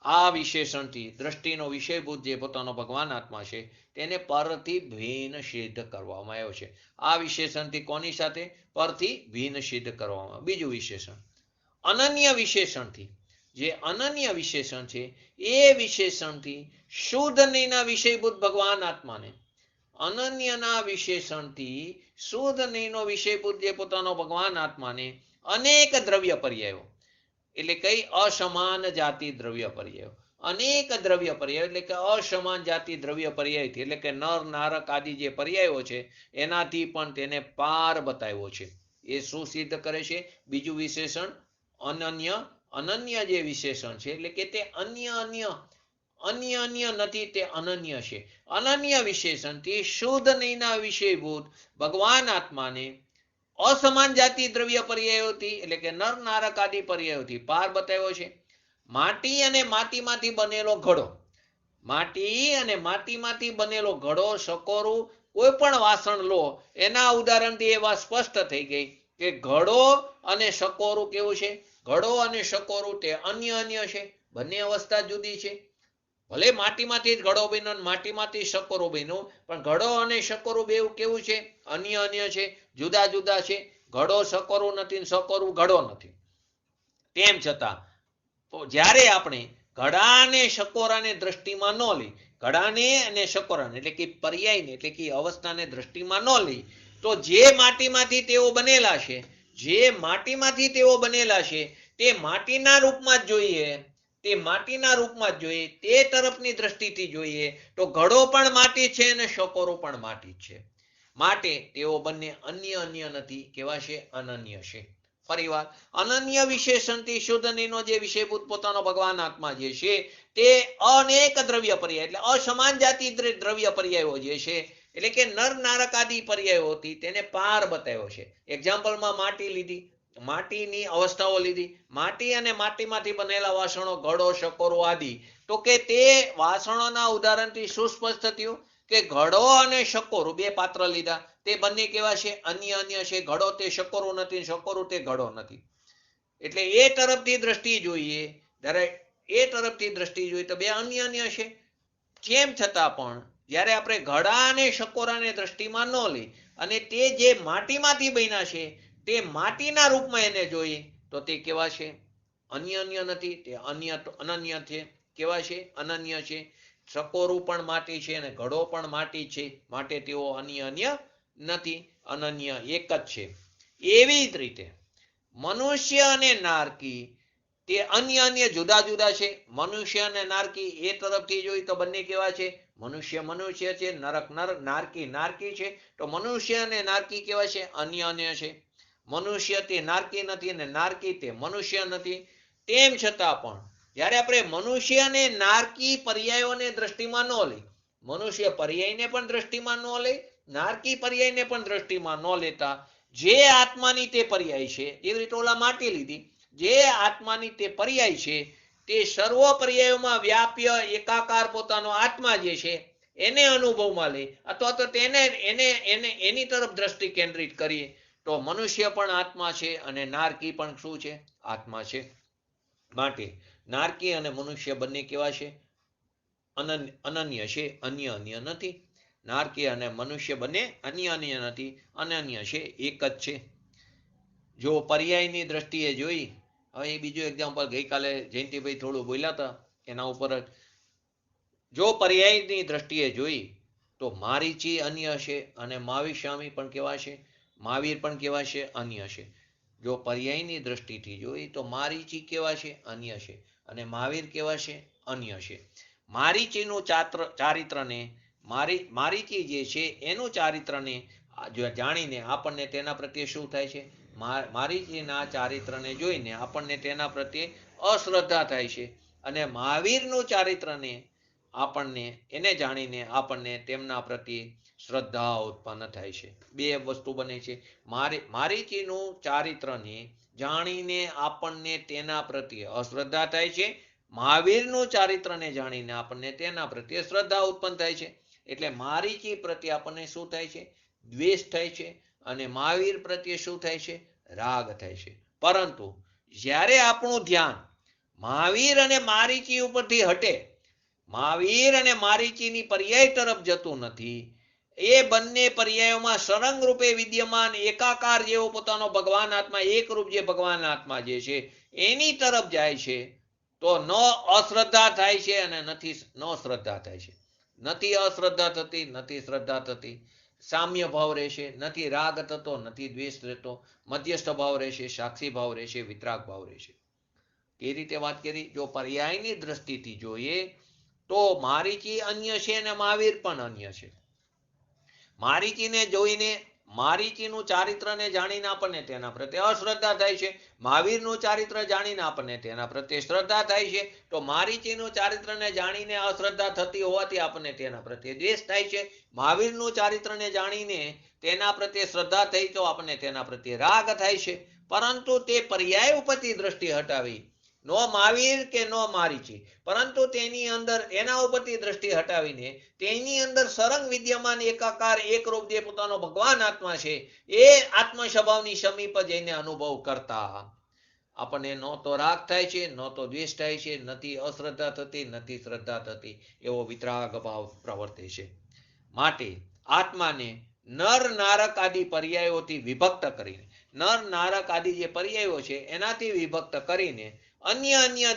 આ વિશેષણથી દ્રષ્ટિનો વિષયભૂત જે પોતાનો ભગવાન આત્મા છે તેને પરથી ભિન્ન સિદ્ધ કરવામાં આવ્યો છે. આ વિશેષણથી કોની સાથે? પરથી ભિન્ન સિદ્ધ કરવામાં. બીજું વિશેષણ અનન્ય વિશેષણથી. જે અનન્ય વિશેષણ છે એ વિશેષણથી શુદ્ધ નહીના વિષયભૂત ભગવાન આત્માને, અનન્યના વિશેષણથી શુદ્ધ નહીનો વિષયભૂત જે પોતાનો ભગવાન આત્માને અનેક દ્રવ્ય પર્યાયો, એટલે કઈ અસમાન જાતિ દ્રવ્ય પર્યાયો, અનેક દ્રવ્ય પર્યાયો એટલે કે અસમાન જાતિ દ્રવ્ય પર્યાયથી, એટલે કે નર નારક આદિ જે પર્યાયો છે એનાથી પણ તેને પાર બતાવ્યો છે. એ શું સિદ્ધ કરે છે? બીજું વિશેષણ અનન્ય. અનન્ય જે વિશેષણ છે એટલે કે તે અન્ય નથી, તે અનન્ય છે. અનન્ય વિશેષણથી શુદ્ધ નહીના વિષયભૂત ભગવાન આત્માને અસમાન જાતિ દ્રવ્ય પર્યાયોથી, એટલે કે નર નારક આદિ પર્યાયોથી પાર બતાવ્યો છે. માટી અને માટીમાંથી બનેલો ઘડો, માટી અને માટીમાંથી બનેલો ઘડો, સકોરું, કોઈ પણ વાસણ લો એના ઉદાહરણથી એ વાત સ્પષ્ટ થઈ ગઈ કે ઘડો અને સકોરું કેવું છે? ઘડો અને સકોરું તે અન્ય છે, બંને અવસ્થા જુદી છે. ભલે માટીમાંથી જ ઘડો બન્યો, માટીમાંથી સકોરું બન્યું, પણ ઘડો અને સકોરું બેવ કેવું છે? અન્ય છે, જુદા જુદા છે. ઘડો સકોરું નથી, સકોરું ઘડો નથી. તેમ છતાં જ્યારે આપણે ઘડાને સકોરાને દ્રષ્ટિમાં ન લઈ, ઘડાને અને સકોરાને એટલે કે પર્યાયને એટલે કે અવસ્થાને દ્રષ્ટિમાં ન લઈ, તો જે માટીમાંથી તેઓ બનેલા છે, જે માટીમાંથી તેઓ બનેલા છે તે માટીના રૂપમાં જ જોઈએ, તે માટીના રૂપમાં જ જોઈએ, તે તરફની દ્રષ્ટિથી જોઈએ તો ઘડો પણ માટી છે અને સકોરો પણ માટી છે. માટે તેઓ બંને અન્ય નથી, કેવા છે? અનન્ય છે. ફરીવાર અનન્ય વિશેષણથી શુદ્ધ નહીનો જે વિષયભૂત પોતાનો ભગવાન આત્મા જે છે તે અનેક દ્રવ્ય પર્યાય એટલે અસમાન જાતિ દ્રવ્ય પર્યાયો જે છે એટલે કે નર નારક આદિ પર્યાયોથી તેને પાર બતાવ્યો છે. એક્ઝામ્પલમાં માટી લીધી, માટીની અવસ્થાઓ લીધી, માટી અને માટીમાંથી બનેલા વાસણો, ઘડો, સકોરો આદિ, તો કે તે વાસણોના ઉદાહરણથી શું સ્પષ્ટ થયું કે ઘડો અને સકોરું બે પાત્ર લીધા, તે બંને કેવા છે? અન્ય છે. ઘડો તે સકોરું નથી, સકોરું તે ઘડો નથી. એટલે એ તરફથી દ્રષ્ટિ જોઈએ, ત્યારે એ તરફથી દ્રષ્ટિ જોઈએ તો બે અન્ય છે. તેમ છતાં પણ જ્યારે આપણે ઘડા અને સકોરાને દ્રષ્ટિમાં ન લઈ અને તે જે માટીમાંથી બન્યા છે તે માટીના રૂપમાં એને જોઈએ તો તે કેવા છે? અન્ય નથી, તે અનન્ય છે. કેવા છે? અનન્ય છે. સકોરું પણ માટી છે અને ઘડો પણ માટી છે, માટે તેઓ અન્ય નથી, અનન્ય એક જ છે. એવી જ રીતે મનુષ્ય અને નારકી તે અન્ય જુદા છે. મનુષ્ય અને નારકી એ તરફથી જોઈ તો બંને કેવા છે? મનુષ્ય છે, નરક નારકી છે. તો મનુષ્ય અને નારકી કેવા છે? અન્ય છે. મનુષ્ય તે નારકી નથી અને નારકી તે મનુષ્ય નથી. તેમ છતાં પણ જ્યારે આપણે મનુષ્ય અને નારકી પર્યાયોને દ્રષ્ટિમાં ન લઈ, મનુષ્ય પર્યાયને પણ દ્રષ્ટિમાં ન લઈ, નારકી પર્યાયને પણ દ્રષ્ટિમાં ન લેતા જે આત્માની તે પર્યાય છે, એવી રીતે ઓલા માટી લીધી, જે આત્માની તે પર્યાય છે તે સર્વ પર્યાયોમાં વ્યાપ્ય એકાકાર પોતાનો આત્મા જે છે એને અનુભવમાં લઈ અથવા તો એની તરફ દ્રષ્ટિ કેન્દ્રિત કરીએ તો મનુષ્ય પણ આત્મા છે અને નારકી પણ શું છે? આત્મા છે. માટે નારકી અને મનુષ્ય બંને કેવા છે? અનન્ય છે, અન્ય નથી. નારકી અને મનુષ્ય બંને અન્ય નથી, અનન્ય છે, એક જ છે. જો પર્યાયની દ્રષ્ટિએ જોઈ, હવે બીજું એક્ઝામ્પલ ગઈકાલે જયંતિભાઈ થોડું બોલ્યા હતા એના ઉપર જ, જો પર્યાયની દ્રષ્ટિએ જોઈ તો મારીચી અન્ય છે અને મહાવીર સ્વામી પણ કેવા છે? મહાવીર પણ કેવા છે? અન્ય છે. જો પર્યાયની દ્રષ્ટિથી જોઈ તો મારીચી કેવા છે? અન્ય છે અને મહાવીર કેવા છે? અન્ય છે. મારીચીનું ચારિત્રને મારીચી જે છે એનું ચારિત્રને જાણીને આપણને તેના પ્રત્યે શું થાય છે? મારીચીના ચારિત્રને જોઈને આપણને તેના પ્રત્યે અશ્રદ્ધા થાય છે અને મહાવીરનું ચારિત્રને આપણને એને જાણીને આપણને તેમના પ્રત્યે શ્રદ્ધા ઉત્પન્ન થાય છે. બે વસ્તુ બને છે. મારીચીનું ચારિત્રને જાણીને આપણને તેના પ્રત્યે અશ્રદ્ધા થાય છે, મહાવીરનું ચારિત્રને જાણીને આપણને તેના પ્રત્યે શ્રદ્ધા ઉત્પન્ન થાય છે. એટલે મારીચી પ્રત્યે આપણને શું થાય છે? દ્વેષ થાય છે. અને મહાવીર પ્રત્યે શું થાય છે? રાગ થાય છે. પરંતુ જ્યારે આપણું ધ્યાન મહાવીર અને મારીચી ઉપરથી હટે, મહાવીર અને મારીચીની પર્યાય તરફ જતું નથી, એ બંને પર્યાયોમાં સરંગ રૂપે વિદ્યમાન એકાકાર જેવો પોતાનો ભગવાન આત્મા, એકરૂપ જે ભગવાન આત્મા જે છે એની તરફ જાય છે, તો ન અશ્રદ્ધા થાય છે અને નથી ન શ્રદ્ધા થાય છે. નથી અશ્રદ્ધા થતી, નથી શ્રદ્ધા થતી. સામ્ય ભાવ રહેશે, નથી રાગ થતો, નથી દ્વેષ રહેતો. મધ્યસ્થ ભાવ રહેશે, સાક્ષી ભાવ રહેશે, વિતરાગ ભાવ રહેશે. એ રીતે વાત કરી. જો પર્યાયની દ્રષ્ટિથી જોઈએ તો મારીચી અન્ય છે અને મહાવીર પણ અન્ય છે. મારીચીને જોઈને, મારીચીનું ચારિત્રને જાણીને આપણને તેના પ્રત્યે અશ્રદ્ધા થાય છે. મહાવીરનું ચારિત્ર જાણીને આપણને તેના પ્રત્યે શ્રદ્ધા થાય છે. તો મારીચીનું ચારિત્રને જાણીને અશ્રદ્ધા થતી હોવાથી આપણને તેના પ્રત્યે દ્વેષ થાય છે. મહાવીરનું ચારિત્રને જાણીને તેના પ્રત્યે શ્રદ્ધા થઈ તો આપણને તેના પ્રત્યે રાગ થાય છે. પરંતુ તે પર્યાય ઉપરથી દ્રષ્ટિ હટાવી, નો મહાવીર કે નો મારીચી, પરંતુ તેની અંદર એના ઉપરથી દ્રષ્ટિ હટાવીને તેની અંદર સરંગ વિદ્યમાન એકાકાર એકરૂપ જે પોતાનો ભગવાન આત્મા છે એ આત્મ સ્વભાવની સમીપ જઈને અનુભવ કરતા આપણને ન તો રાગ થાય છે, ન તો દ્વેષ થાય છે, નથી અશ્રદ્ધા થતી, નથી શ્રદ્ધા થતી, એવો વિતરાગ ભાવ પ્રવર્તે છે. માટે આત્માને નર નારક આદિ પર્યાયોથી વિભક્ત કરીને, નર નારક આદિ જે પર્યાયો છે એનાથી વિભક્ત કરીને અન્ય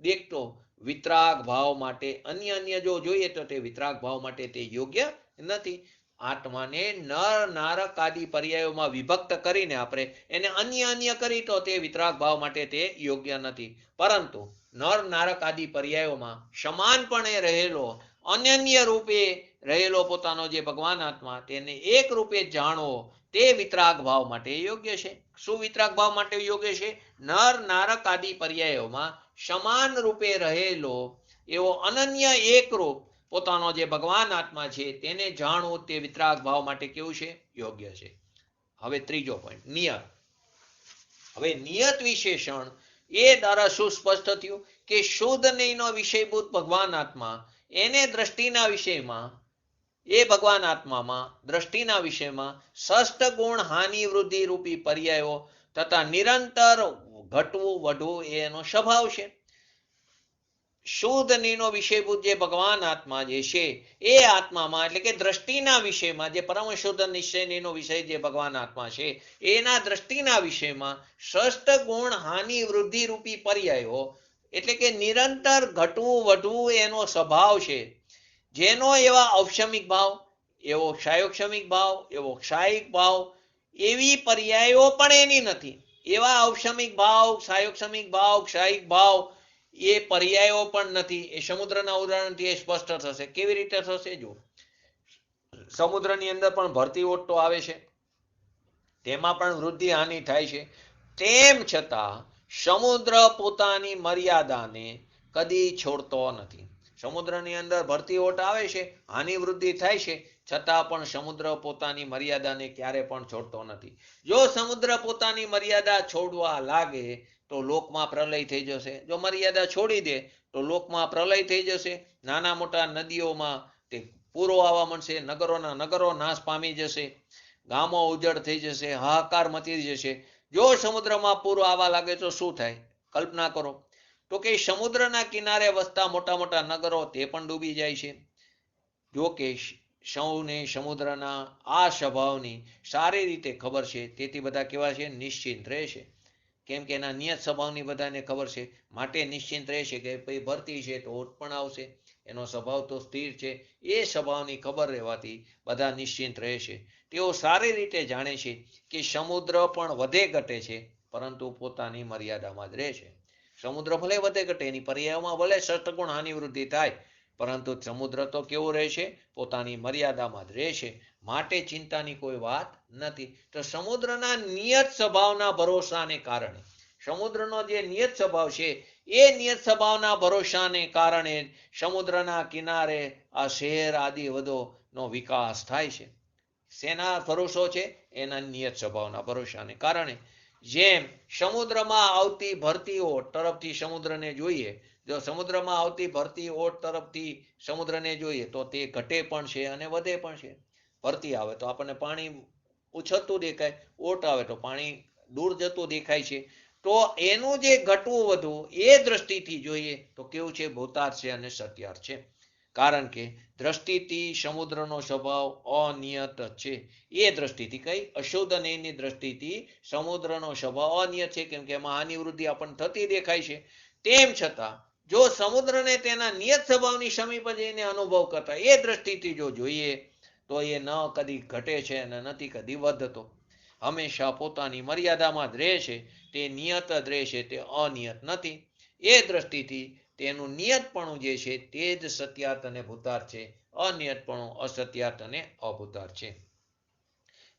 દેખતો વિતરાગ ભાવ માટે, અન્ય જો જોઈએ તો તે વિતરાગ ભાવ માટે તે યોગ્ય નથી. આત્માને નર નારક આદિ પર્યાયોમાં વિભક્ત કરીને આપણે એને અન્ય કરી તો તે વિતરાગ ભાવ માટે તે યોગ્ય નથી. પરંતુ નર નારક આદિ પર્યાયોમાં સમાનપણે રહેલો, અનન્ય રૂપે રહેલો પોતાનો જે ભગવાન આત્મા, તેને એક રૂપે જાણવો તે વિતરાગ ભાવ માટે યોગ્ય છે. શું વિતરાગ ભાવ માટે યોગ્ય છે? નર નારક આદિ પર્યાયોમાં સમાન રૂપે રહેલો એવો અનન્ય એકરૂપ પોતાનો જે ભગવાન આત્મા છે તેને જાણવું તે વિતરાગ ભાવ માટે કેવું છે? યોગ્ય છે. હવે ત્રીજો પોઈન્ટ, નિયત. હવે નિયત વિશેષણ એ દ્વારા શું સ્પષ્ટ થયું કે શુદ્ધ નહીનો વિષયભૂત ભગવાન આત્મા, એને દ્રષ્ટિના વિષયમાં, એ ભગવાન આત્મામાં દ્રષ્ટિના વિષયમાં ષષ્ઠ ગુણ હાનિ વૃદ્ધિ રૂપી પર્યાયો તથા નિરંતર ઘટવું વધવું એનો સ્વભાવ છે. શુદ્ધ નિનો વિષયભૂત જે ભગવાન આત્મા જે છે એ આત્મામાં, એટલે કે દ્રષ્ટિના વિષયમાં, જે પરમ શુદ્ધ નિશ્ચયનો વિષય જે ભગવાન આત્મા છે એના દ્રષ્ટિના વિષયમાં ષષ્ઠ ગુણ હાનિ વૃદ્ધિ રૂપી પર્યાયો, એટલે કે નિરંતર ઘટવું વધવું એનો સ્વભાવ છે. જેનો એવા ઔક્ષમિક ભાવ, એવો ક્ષાયોક્ષમિક ભાવ, એવો ક્ષાયિક ભાવ, એવી પર્યાયો પણ એની નથી. એવા ઔક્ષમિક ભાવ, ક્ષાયોક્ષમિક ભાવ, ક્ષાયિક ભાવ એ પર્યાયો પણ નથી. એ સમુદ્રના ઉદાહરણથી એ સ્પષ્ટ થશે. કેવી રીતે થશે? જો સમુદ્રની અંદર પણ ભરતી ઓટ તો આવે છે, તેમાં પણ વૃદ્ધિ હાનિ થાય છે. તેમ છતાં સમુદ્ર પોતાની મર્યાદાને કદી છોડતો નથી. સમુદ્રની અંદર ભરતી ઓટ આવે છે, હાનિ વૃદ્ધિ થાય છે, છતાં પણ સમુદ્ર પોતાની મર્યાદાને ક્યારે પણ છોડતો નથી. જો સમુદ્ર પોતાની મર્યાદા છોડવા લાગે તો લોકમાં પ્રલય થઈ જશે. જો મર્યાદા છોડી દે તો લોકમાં પ્રલય થઈ જશે. નાના મોટા નદીઓમાં તે પૂરો આવવા મળશે, નગરોના નગરો નાશ પામી જશે, ગામો ઉજળ થઈ જશે, હાહાકાર મચી જશે. જો સમુદ્રમાં પૂર આવવા લાગે તો શું થાય? કલ્પના કરો. તો કે સમુદ્રના કિનારે વસતા મોટા મોટા નગરો તે પણ ડૂબી જાય છે. જો કે સૌને સમુદ્રના આ સ્વભાવની સારી રીતે ખબર છે, તેથી બધા કેવા છે? નિશ્ચિંત રહેશે. કેમ કે એના નિયત સ્વભાવની બધાને ખબર છે, માટે નિશ્ચિંત રહેશે કે ભાઈ ભરતી છે તો ઓટ પણ આવશે, એનો સ્વભાવ તો સ્થિર છે. એ સ્વભાવની ખબર રહેવાથી બધા નિશ્ચિંત રહેશે. તેઓ સારી રીતે જાણે છે કે સમુદ્ર પણ વધે ઘટે છે, પરંતુ પોતાની મર્યાદામાં જ રહે છે. સમુદ્ર ભલે વધે ઘટે, એની પર્યાયોમાં ભલે ષષ્ઠગુણ હાનિ વૃદ્ધિ થાય, પરંતુ સમુદ્ર તો કેવો રહેશે? પોતાની મર્યાદામાં જ રહેશે. માટે ચિંતાની કોઈ વાત નથી. તો સમુદ્રના નિયત સ્વભાવના ભરોસાને કારણે, સમુદ્રનો જે નિયત સ્વભાવ છે એ નિયત સ્વભાવના ભરોસાને કારણે સમુદ્રના કિનારે આ શહેર આદિ બધોનો વિકાસ થાય છે. શેના ભરોસો છે? એના નિયત સ્વભાવના ભરોસાને કારણે. જેમ સમુદ્રમાં આવતી ભરતીઓ તરફથી સમુદ્રને જોઈએ જો સમુદ્રમાં આવતી ભરતી ઓટ તરફથી સમુદ્રને જોઈએ તો તે ઘટે પણ છે અને વધે પણ છે. ભરતી આવે તો આપણને પાણી ઉછળતું દેખાય, ઓટ આવે તો પાણી દૂર જતું દેખાય છે. તો એનું જે ઘટવું વધવું એ દ્રષ્ટિથી જોઈએ તો કેવું છે, ભૂતાર્થ છે અને સત્યાર્થ છે. કારણ કે દ્રષ્ટિથી સમુદ્રનો સ્વભાવ અનિયત છે. એ દ્રષ્ટિથી કઈ અશુદ્ધ નયની દ્રષ્ટિથી સમુદ્રનો સ્વભાવ અનિયત છે, કેમ કે એમાં હાનિ વૃદ્ધિ આપણને થતી દેખાય છે. તેમ છતાં જો સમુદ્રને તેના નિયત સ્વભાવની સમીપ જઈને અનુભવ કરતા એ દ્રષ્ટિથી જો જોઈએ તો એ ન કદી ઘટે છે અને નથી કદી વધતો. હંમેશા પોતાની મર્યાદામાં જ રહે છે. તે નિયત જ રહે છે, તે અનિયત નથી. એ દ્રષ્ટિથી તેનું નિયતપણું જે છે તે જ સત્યાર્થ અને ભૂતાર્થ છે. અનિયતપણું અસત્યાર્થ અને અભૂતાર્થ છે.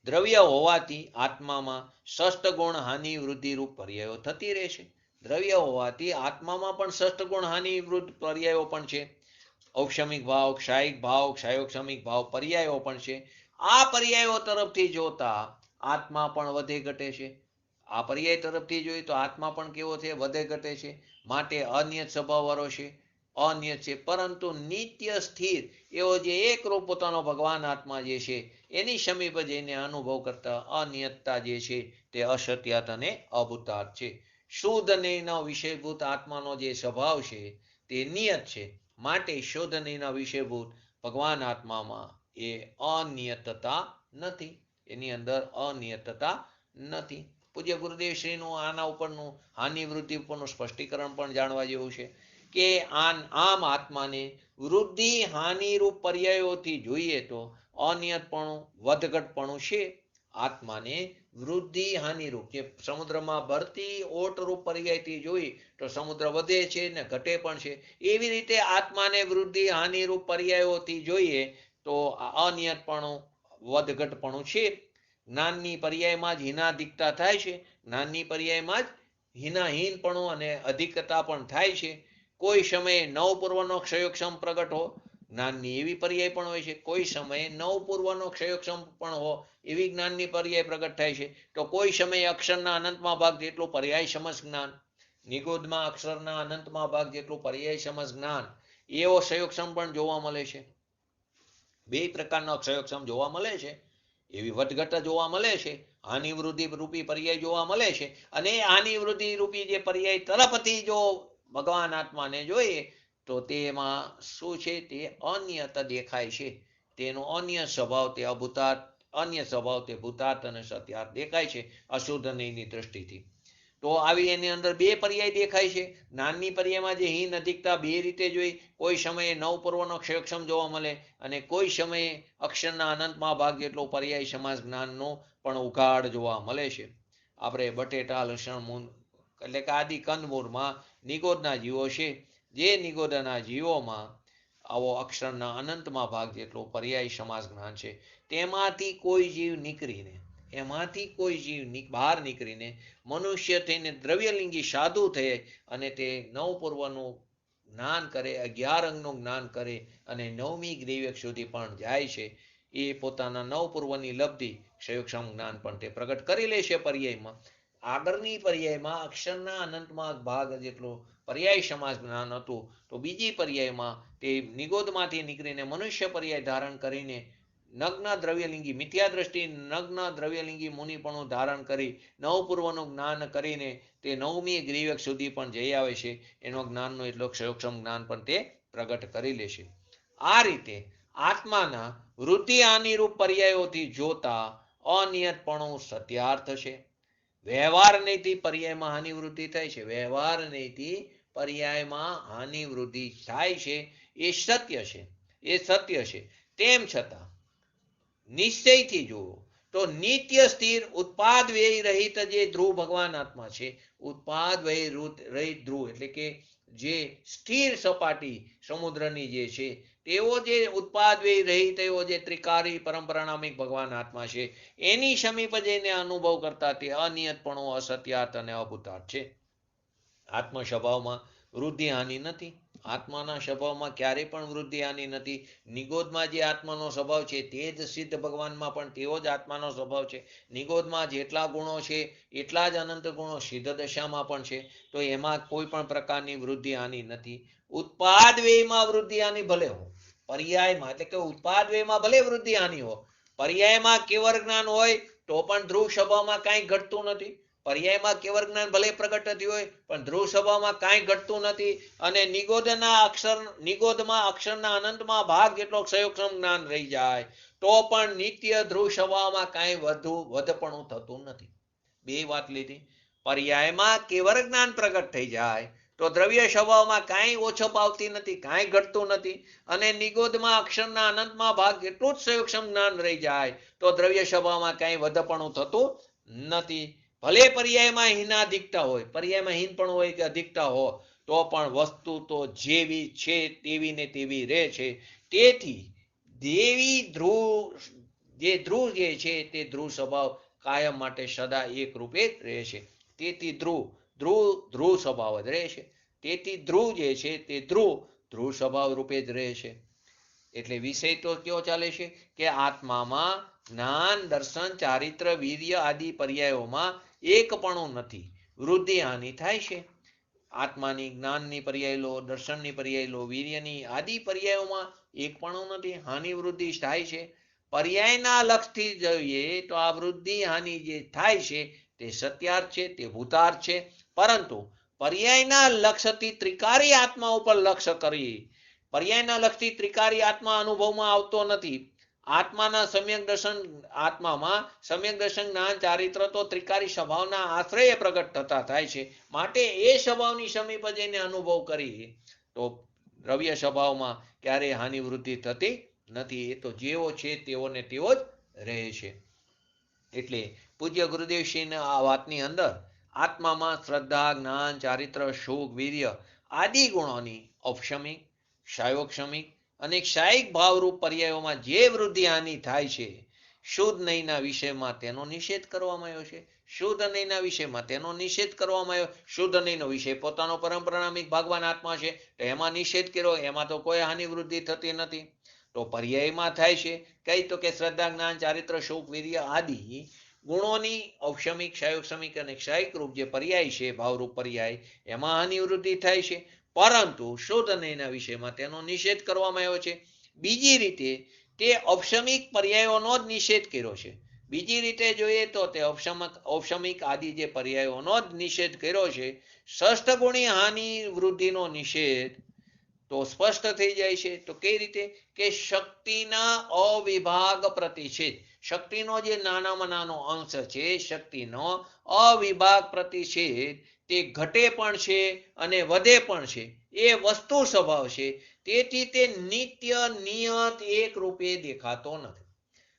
દ્રવ્ય હોવાથી આત્મામાં ષષ્ઠ ગુણ હાનિ વૃદ્ધિ રૂપ પર્યાયો થતી રહેશે. દ્રવ્ય હોવાથી આત્મામાં પણ ષષ્ઠ ગુણ હાનિ વૃદ્ધ પર્યાયો પણ છે. ઔક્ષમિક ભાવ, ક્ષાયિક ભાવ, ક્ષાયોક્ષમિક ભાવ પર્યાયો પણ છે. આ પર્યાયો તરફથી જોતા આત્મા પણ વધે ઘટે છે. આ પર્યાય તરફથી જોઈએ તો આત્મા પણ કેવો છે, વધે ઘટે છે. માટે અનિયત સ્વભાવવાળો છે, અનિયત છે, પરંતુ નિત્ય સ્થિર એવો જે એકરૂપ પોતાનો ભગવાન આત્મા જે છે એની સમીપ જઈને અનુભવ કરતા અનિયતતા જે છે તે અસત્યાર્થ અને અભૂતાર્થ છે. શુદ્ધ નયના વિષયભૂત આત્માનો જે સ્વભાવ છે તે નિયત છે. માટે શુદ્ધ નયના વિષયભૂત ભગવાન આત્મામાં એ અનિયતતા નથી. એની અંદર અનિયતતા નથી. પૂજ્ય ગુરુદેવ શ્રીનું આના ઉપરનું હાનિ વૃદ્ધિ ઉપરનું સ્પષ્ટીકરણ પણ જાણવા જેવું છે કે આમ આત્માને વૃદ્ધિ હાનિરૂપ પર્યાયોથી જોઈએ તો અનિયતપણું વધઘટપણું છે. આત્માને વૃદ્ધિ હાનિરૂપ જે સમુદ્રમાં ભરતી ઓટરૂપ પર્યાયથી જોઈ તો સમુદ્ર વધે છે ને ઘટે પણ છે. એવી રીતે આત્માને વૃદ્ધિ હાનિરૂપ પર્યાયોથી જોઈએ તો અનિયતપણું વધઘટપણું છે. જ્ઞાનની પર્યાયમાં જ હીનાધિકતા થાય છે. જ્ઞાનની પર્યાયમાં જ હીનાહીનપણું અને અધિકતા પણ થાય છે. કોઈ સમયે નવપૂર્વનો ક્ષયોક્ષમ પ્રગટ હો, જ્ઞાનની એવી પર્યાય પણ હોય છે. કોઈ સમયે નવપૂર્વનો ક્ષયોક્ષમ પણ હો એવી જ્ઞાનની પર્યાય પ્રગટ થાય છે. તો કોઈ સમયે અક્ષરના અનંતમાં ભાગ જેટલું પર્યાય સમજ જ્ઞાન, નિગોદમાં અક્ષરના અનંતમાં ભાગ જેટલું પર્યાય સમજ જ્ઞાન એવો ક્ષયોક્ષમ પણ જોવા મળે છે. બે પ્રકારનો ક્ષયોક્ષમ જોવા મળે છે. એવી વધઘટ જોવા મળે છે. હાનિ વૃદ્ધિ રૂપી પર્યાય જોવા મળે છે. અને હાનિ વૃદ્ધિ રૂપી જે પર્યાય તરફથી જો ભગવાન આત્માને જોઈએ તો તેમાં શું છે, તે અનિયત દેખાય છે. તેનો અન્ય સ્વભાવ તે અભૂતાર્થ, અન્ય સ્વભાવ તે ભૂતાર્થ અને સત્યાર્થ દેખાય છે અશુદ્ધ નયની દ્રષ્ટિથી. તો આવી એની અંદર બે પર્યાય દેખાય છે. જ્ઞાનની પર્યાયમાં જે હીન અધિકતા બે રીતે જોઈ, કોઈ સમયે નવપૂર્વનો ક્ષયક્ષમ જોવા મળે અને કોઈ સમયે અક્ષરના અનંતમાં ભાગ જેટલો પર્યાય સમાસ જ્ઞાનનો પણ ઉઘાડ જોવા મળે છે. આપણે બટેટા, લસણ, મૂન એટલે કે આદિ કંદમૂળમાં નિગોદના જીવો છે. જે નિગોદના જીવોમાં આવો અક્ષરના અનંતમાં ભાગ જેટલો પર્યાય સમાસ જ્ઞાન છે. તેમાંથી કોઈ જીવ નીકળીને, એમાંથી કોઈ જીવ બહાર નીકળીને મનુષ્ય થઈને દ્રવ્યલિંગી સાધુ થઈ અને તે નવપૂર્વનું જ્ઞાન કરે, 11 અંગનું જ્ઞાન કરે અને 9મી ગ્રીવક સુધી પણ જાય છે. એ પોતાના નવપૂર્વની લબ્ધિ ક્ષયોક્ષમ જ્ઞાન પણ તે પ્રગટ કરી લે છે પર્યાયમાં. આગળની પર્યાયમાં અક્ષરના અનંતમાં ભાગ જેટલું પર્યાય સમાસ જ્ઞાન હતું, તો બીજી પર્યાયમાં તે નિગોદમાંથી નીકળીને મનુષ્ય પર્યાય ધારણ કરીને નગ્ન દ્રવ્યલિંગી મિથ્યા દ્રષ્ટિ નગ્ન દ્રવ્યલિંગી મુનિપણું ધારણ કરી નવપૂર્વનું જ્ઞાન કરીને તે 9મી ગ્રીવક સુધી પણ જઈ આવે છે. એનો જ્ઞાનનો એટલો ક્ષયોક્ષમ જ્ઞાન પણ તે પ્રગટ કરી લેશે. આ રીતે આત્માના વૃદ્ધિ હાનિરૂપ પર્યાયોથી જોતા અનિયતપણું સત્યાર્થ છે. વ્યવહાર નૈતિક પર્યાયમાં હાનિ વૃદ્ધિ થાય છે. વ્યવહાર નૈતિક પર્યાયમાં હાનિ વૃદ્ધિ થાય છે એ સત્ય છે, એ સત્ય છે. તેમ છતાં નિશ્ચયથી જુઓ તો નિત્ય સ્થિર ઉત્પાદ વ્યય રહિત જે ધ્રુવ ભગવાન આત્મા છે, ઉત્પાદ વ્યય રહિત ધ્રુવ એટલે કે જે સ્થિર સપાટી સમુદ્રની જે છે તેવો જે ઉત્પાદ વ્યય રહિત એવો જે ત્રિકારી પરંપરાનામિક ભગવાન આત્મા છે, એની સમીપ જઈને અનુભવ કરતા તે અનિયતપણો અસત્યાર્થ અને અભૂતાર્થ છે. આત્મ સ્વભાવમાં વૃદ્ધિ હાનિ નથી. આત્માના સ્વભાવમાં ક્યારેય પણ વૃદ્ધિ હાનિ નથી. નિગોદમાં જે આત્માનો સ્વભાવ છે તે જ સિદ્ધ ભગવાનમાં પણ તેવો જ આત્માનો સ્વભાવ છે. નિગોદમાં જેટલા ગુણો છે એટલા જ અનંત ગુણો સિદ્ધ દશામાં પણ છે. તો એમાં કોઈ પણ પ્રકારની વૃદ્ધિ હાનિ નથી. ઉત્પાદ વ્યયમાં વૃદ્ધિ હાનિ ભલે હો, પર્યાયમાં એટલે કે ઉત્પાદ વ્યયમાં ભલે વૃદ્ધિ હાનિ હો, પર્યાયમાં કેવળ જ્ઞાન હોય તો પણ ધ્રુવ સ્વભાવમાં કાંઈ ઘટતું નથી. પર્યાયમાં કેવળ જ્ઞાન ભલે પ્રગટ થતી હોય પણ ધ્રુવ સ્વભાવમાં કાંઈ ઘટતું નથી. અને નિગોદમાં અક્ષરના અનંતમાં ભાગ જેટલો ક્ષયોક્ષમ જ્ઞાન રહી જાય તો પણ નિત્ય ધ્રુવ સ્વભાવમાં કાંઈ વધપણું થતું નથી. બે વાત લીધી. પર્યાયમાં કેવળ જ્ઞાન પ્રગટ થઈ જાય તો દ્રવ્ય સ્વભાવમાં કાંઈ ઓછો પાવતી નથી, કાંઈ ઘટતું નથી. અને નિગોદમાં અક્ષરના અનંતમાં ભાગ જેટલું જ સંયોક્ષમ જ્ઞાન રહી જાય તો દ્રવ્ય સ્વભાવમાં કાંઈ વધપણું થતું નથી. ભલે પર્યાયમાં હીનાધિકતા હોય, પર્યાયમાં હીન પણ હોય કે અધિકતા હોય તો પણ વસ્તુ તો જેવી છે તેવી ને તેવી રહે છે. તેથી દેવી ધ્રુવ જે છે તે ધ્રુવ સ્વભાવ કાયમ માટે સદા એક રૂપે રહે છે. તેથી ધ્રુવ સ્વભાવ જ રહે છે. તેથી ધ્રુવ જે છે તે ધ્રુવ સ્વભાવ રૂપે જ રહે છે. એટલે વિષય તો કયો ચાલે છે કે આત્મામાં જ્ઞાન, દર્શન, ચારિત્ર, વીર્ય આદિ પર્યાયોમાં એકપણું નથી, વૃદ્ધિ હાનિ થાય છે. આત્માની જ્ઞાનની પર્યાય લો, દર્શનની પર્યાય લો, વીર્યની આદિ પર્યાયોમાં એકપણું નથી, હાનિ વૃદ્ધિ થાય છે. પર્યાયના લક્ષથી જોઈએ તો આ વૃદ્ધિ હાનિ જે થાય છે તે સત્યાર્થ છે, તે ભૂતાર્થ છે. પરંતુ પર્યાયના લક્ષથી ત્રિકારી આત્મા ઉપર લક્ષ્ય કરી, પર્યાયના લક્ષથી ત્રિકારી આત્મા અનુભવમાં આવતો નથી. આત્માના સમ્યક દર્શન, આત્મામાં સમ્યક દર્શન, જ્ઞાન, ચારિત્ર તો ત્રિકારી સ્વભાવના આશ્રય પ્રગટ થતા થાય છે. માટે એ સ્વભાવની સમીપ જઈને અનુભવ કરી તો દ્રવ્ય સ્વભાવમાં ક્યારેય હાનિ વૃદ્ધિ થતી નથી. એ તો જેવો છે તેવો ને તેવો જ રહે છે. એટલે પૂજ્ય ગુરુદેવશ્રીના આ વાતની અંદર આત્મામાં શ્રદ્ધા, જ્ઞાન, ચારિત્ર, સુખ, વીર્ય આદિ ગુણોની ઔપશમિક, ક્ષયોક્ષમિક અને ક્ષાયિક ભાવરૂપ પર્યાયોમાં જે વૃદ્ધિ હાનિ થાય છે, શુદ્ધ નહીંના વિષયમાં તેનો નિષેધ કરવામાં આવ્યો છે. શુદ્ધ નહીંના વિષયમાં તેનો નિષેધ કરવામાં આવ્યો. શુદ્ધ નહીંનો વિષય પોતાનો પરમપરામિક ભગવાન આત્મા છે તો એમાં નિષેધ કર્યો, એમાં તો કોઈ હાનિ વૃદ્ધિ થતી નથી. તો પર્યાયમાં થાય છે કઈ તો કે શ્રદ્ધા, જ્ઞાન, ચારિત્ર, સુખ, વીર્ય આદિ ગુણોની ઔપશમિક, ક્ષયોક્ષમિક અને ક્ષાયિક રૂપ જે પર્યાય છે, ભાવરૂપ પર્યાય, એમાં હાનિ વૃદ્ધિ થાય છે. પરંતુ શુદ્ધ નહીંના વિષયમાં તેનો નિષેધ કરવામાં આવ્યો છે. બીજી રીતે તે ઔપશમિક પર્યાયોનો જ નિષેધ કર્યો છે. બીજી રીતે જોઈએ તો તે ઔપશમિક આદિ જે પર્યાયોનો જ નિષેધ કર્યો છે. ષષ્ઠ ગુણી હાનિ વૃદ્ધિનો નિષેધ તો સ્પષ્ટ થઈ જાય છે. તો કઈ રીતે કે શક્તિના અવિભાગ પ્રતિષેધ, શક્તિનો જે નાનામાં નાનો અંશ છે, શક્તિનો અવિભાગ પ્રતિષેધ તે ઘટે પણ છે અને વધે પણ છે. એ વસ્તુ સ્વભાવ છે. તેથી તે નિત્ય નિયત એક રૂપે દેખાતો નથી.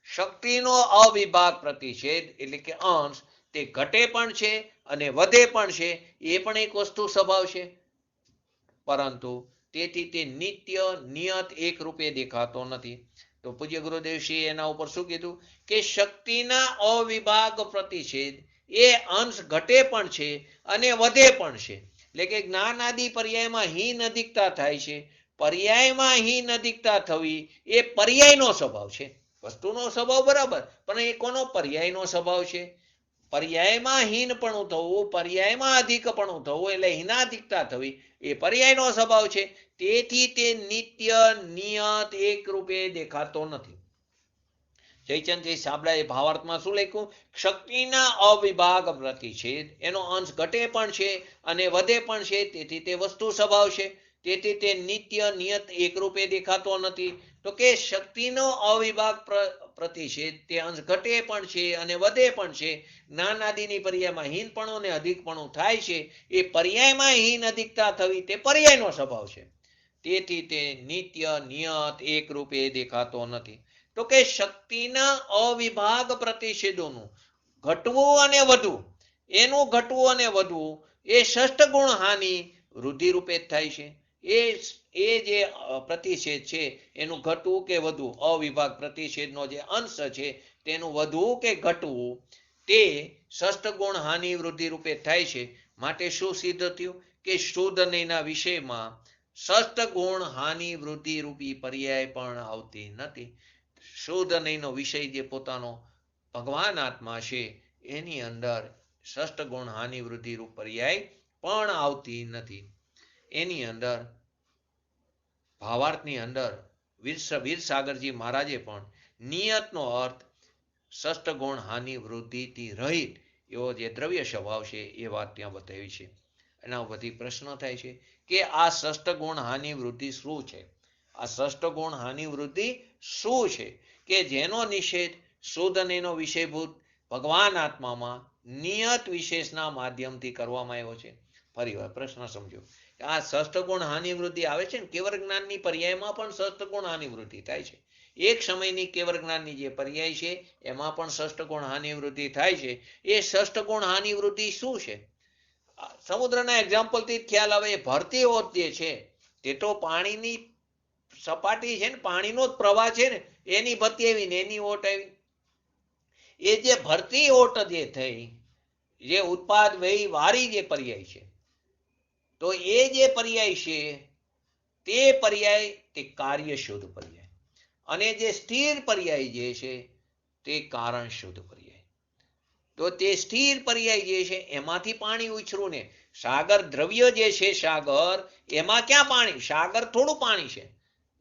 શક્તિનો અવિભાગ પ્રતિષેધ એટલે કે અંશ તે ઘટે પણ છે અને વધે પણ છે. એ પણ એક વસ્તુ સ્વભાવ છે. પરંતુ તેથી તે નિત્ય નિયત એક રૂપે દેખાતો નથી. તો પૂજ્ય ગુરુદેવશ્રી એના ઉપર શું કીધું કે શક્તિના અવિભાગ પ્રતિષેધ એ અંશ ઘટે પણ છે અને વધે પણ છે. એટલે કે જ્ઞાન આદિ પર્યાયમાં હીન અધિકતા થાય છે. પર્યાયમાં હીન અધિકતા થવી એ પર્યાયનો સ્વભાવ છે. વસ્તુનો સ્વભાવ બરાબર, પણ એ કોનો પર્યાયનો સ્વભાવ છે. પર્યાયમાં હીનપણું થવું, પર્યાયમાં અધિકપણું થવું એટલે હીનાધિકતા થવી એ પર્યાયનો સ્વભાવ છે. તેથી તે નિત્ય નિયત એક રૂપે દેખાતો નથી. જયચંદ્રજી સાબળાએ ભાવાર્થમાં શું લખ્યું? શક્તિના અવિભાગ પ્રતિષેધ એનો અંશ ઘટે પણ છે અને વધે પણ છે. તેથી તે વસ્તુ સ્વભાવ છે. તેથી તે નિત્ય નિયત એક રૂપે દેખાતો નથી. તો કે શક્તિનો અવિભાગ પ્રતિષેધ તે અંશ ઘટે પણ છે અને વધે પણ છે. જ્ઞાન આદિની પર્યાયમાં હીનપણું અને અધિકપણું થાય છે. એ પર્યાયમાં હીન અધિકતા થવી તે પર્યાયનો સ્વભાવ છે. તેથી તે નિત્ય નિયત એક રૂપે દેખાતો નથી. તો કે શક્તિના અવિભાગ પ્રતિષેધોનું ઘટવું અને વધવું, એનું ઘટવું અને વધવું એ ષષ્ઠ ગુણ હાનિ વૃદ્ધિ રૂપે જ થાય છે. એ જે પ્રતિષેધ છે એનું ઘટવું કે વધવું, અવિભાગ પ્રતિષેધનો જે અંશ છે તેનું વધવું કે ઘટવું તે ષષ્ઠ ગુણ હાનિ વૃદ્ધિ રૂપે થાય છે. માટે શું સિદ્ધ થયું કે શુદ્ધ નહીંના વિષયમાં ષષ્ઠ ગુણ હાનિ વૃદ્ધિ રૂપી પર્યાય પણ આવતી નથી. શુદ્ધ નહીંનો વિષય જે પોતાનો ભગવાન આત્મા છે એની અંદર ષષ્ઠ ગુણ હાનિ વૃદ્ધિ રૂપ પર્યાય પણ આવતી નથી. એની અંદર ભાવાર્થની અંદર વીર સાગરજી મહારાજે પણ નિયતનો અર્થ ષષ્ઠ ગુણ હાનિ વૃદ્ધિથી રહિત એવો જે દ્રવ્ય સ્વભાવ છે એ વાત ત્યાં બતાવી છે. એના ઉપરથી પ્રશ્ન થાય છે કે આ ષષ્ઠ ગુણ હાનિ વૃદ્ધિ શું છે? આ ષષ્ઠ ગુણ હાનિ વૃદ્ધિ શું છે કે જેનો નિષેધ શુદ્ધ અને એનો વિષયભૂત ભગવાન આત્મામાં નિયત વિશેષના માધ્યમથી કરવામાં આવ્યો છે. ફરી વાર પ્રશ્ન સમજો. આ ષષ્ઠ ગુણ હાનિ વૃદ્ધિ આવે છે ને કેવળ જ્ઞાનની પર્યાયમાં પણ ષષ્ઠ ગુણ હાનિ વૃદ્ધિ થાય છે. એક સમયની કેવળ જ્ઞાનની જે પર્યાય છે એમાં પણ ષષ્ઠ ગુણ હાનિ વૃદ્ધિ થાય છે. એ ષષ્ઠ ગુણ હાનિ વૃદ્ધિ શું છે? સમુદ્રના એક્ઝામ્પલથી ખ્યાલ આવે. ભરતી ઓત જે છે તે તો પાણીની સપાટી છે ને, પાણીનો જ પ્રવાહ છે ને, એની ભરતી આવી ને એની ઓટ આવી. એ જે ભરતી ઓટ જે થઈ, જે ઉત્પાદ વ્યય વાળી જે પર્યાય છે, તો એ જે પર્યાય છે તે પર્યાય તે કાર્ય શુદ્ધ પર્યાય, અને જે સ્થિર પર્યાય જે છે તે કારણ શુદ્ધ પર્યાય. તો તે સ્થિર પર્યાય જે છે એમાંથી પાણી ઉછરું ને. સાગર દ્રવ્ય જે છે સાગર, એમાં ક્યાં પાણી? સાગર થોડું પાણી છે.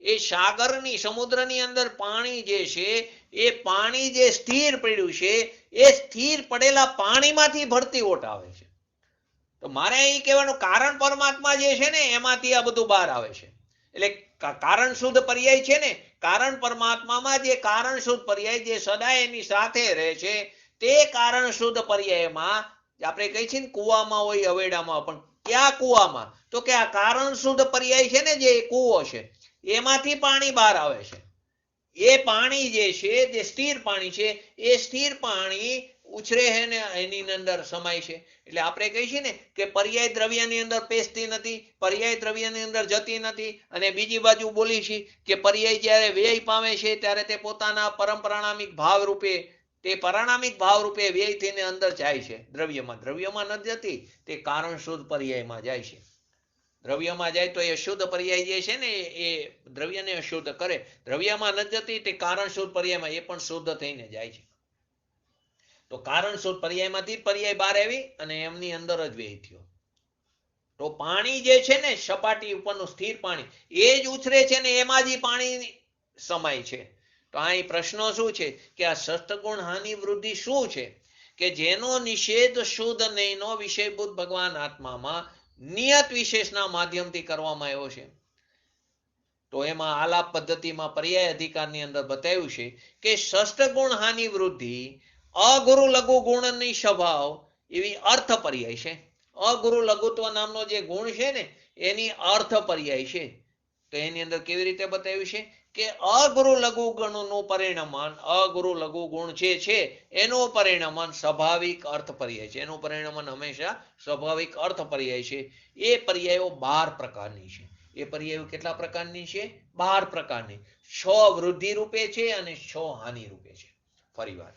એ સાગરની સમુદ્રની અંદર પાણી જે છે એ પાણી જે સ્થિર પડ્યું છે એ સ્થિર પડેલા પાણીમાંથી ભરતી ઓટ આવે છે. તો મારે અહીં કહેવાનું કારણ પરમાત્મા જે છે ને એમાંથી આ બધું બહાર આવે છે. એટલે કારણ શુદ્ધ પર્યાય છે ને, કારણ પરમાત્મામાં જે કારણ શુદ્ધ પર્યાય જે સદાય એની સાથે રહે છે, તે કારણ શુદ્ધ પર્યાયમાં આપણે કહીએ છીએ ને કુવામાં હોય હવેડામાં, પણ ક્યાં કુવામાં? તો કે આ કારણ શુદ્ધ પર્યાય છે ને જે કુવો છે એમાંથી પાણી બહાર આવે છે. એ પાણી જે છે જે સ્થિર પાણી છે એ સ્થિર પાણી ઉછરે છે ને એની અંદર સમાય છે. એટલે આપણે કહીએ છીએ ને કે પર્યાય દ્રવ્યની અંદર પેસતી નથી, પર્યાય દ્રવ્યની અંદર જતી નથી. અને બીજી બાજુ બોલી છે કે પર્યાય જ્યારે વ્યય પામે છે ત્યારે તે પોતાના પરંપરાણામિક ભાવ રૂપે, તે પરાણામિક ભાવ રૂપે વ્યય થઈને અંદર જાય છે દ્રવ્યમાં. દ્રવ્યમાં નથી જતી, તે કારણ શુદ્ધ પર્યાયમાં જાય છે. દ્રવ્યમાં જાય તો એ શુદ્ધ પર્યાય જે છે ને એ દ્રવ્યને અશુદ્ધ કરે. દ્રવ્યમાં નથી જતી, તે કારણ શુદ્ધ પર્યાયમાં એ પણ શુદ્ધ થઈને જાય છે. તો કારણ શુદ્ધ પર્યાયમાંથી પર્યાય બહાર આવી અને એમની અંદર જ વ્યય થયો. તો પાણી જે છે ને સપાટી ઉપરનું સ્થિર પાણી એ જ ઉછરે છે ને એમાં જ પાણી સમાય છે. તો અહીં પ્રશ્ન શું છે કે આ ષષ્ઠ ગુણ હાનિ વૃદ્ધિ શું છે કે જેનો નિષેધ શુદ્ધ નહીંનો વિષયભૂત ભગવાન આત્મામાં નિયત વિશેષના માધ્યમથી કરવામાં આવ્યો છે. તો એમાં આલાપ પદ્ધતિમાં પર્યાય અધિકારની અંદર બતાવ્યું છે કે ષષ્ઠ ગુણ હાનિ વૃદ્ધિ અગુરુ લઘુ ગુણની સ્વભાવ એવી અર્થ પર્યાય છે. અગુરુ લઘુત્વ નામનો જે ગુણ છે ને એની અર્થ પર્યાય છે. તો એની અંદર કેવી રીતે બતાવ્યું છે કે અગુરુ લઘુ ગુણનું પરિણામન, અગુરુ લઘુ ગુણ જે છે એનું પરિણામન સ્વાભાવિક અર્થ પર્યાય છે. એનું પરિણામન હંમેશા સ્વાભાવિક અર્થ પર્યાય છે. એ પર્યાયો 12 પ્રકારની છે. એ પર્યાયો કેટલા પ્રકારની છે? 12 પ્રકારની. 6 વૃદ્ધિ રૂપે છે અને 6 હાનિ રૂપે છે. ફરીવાર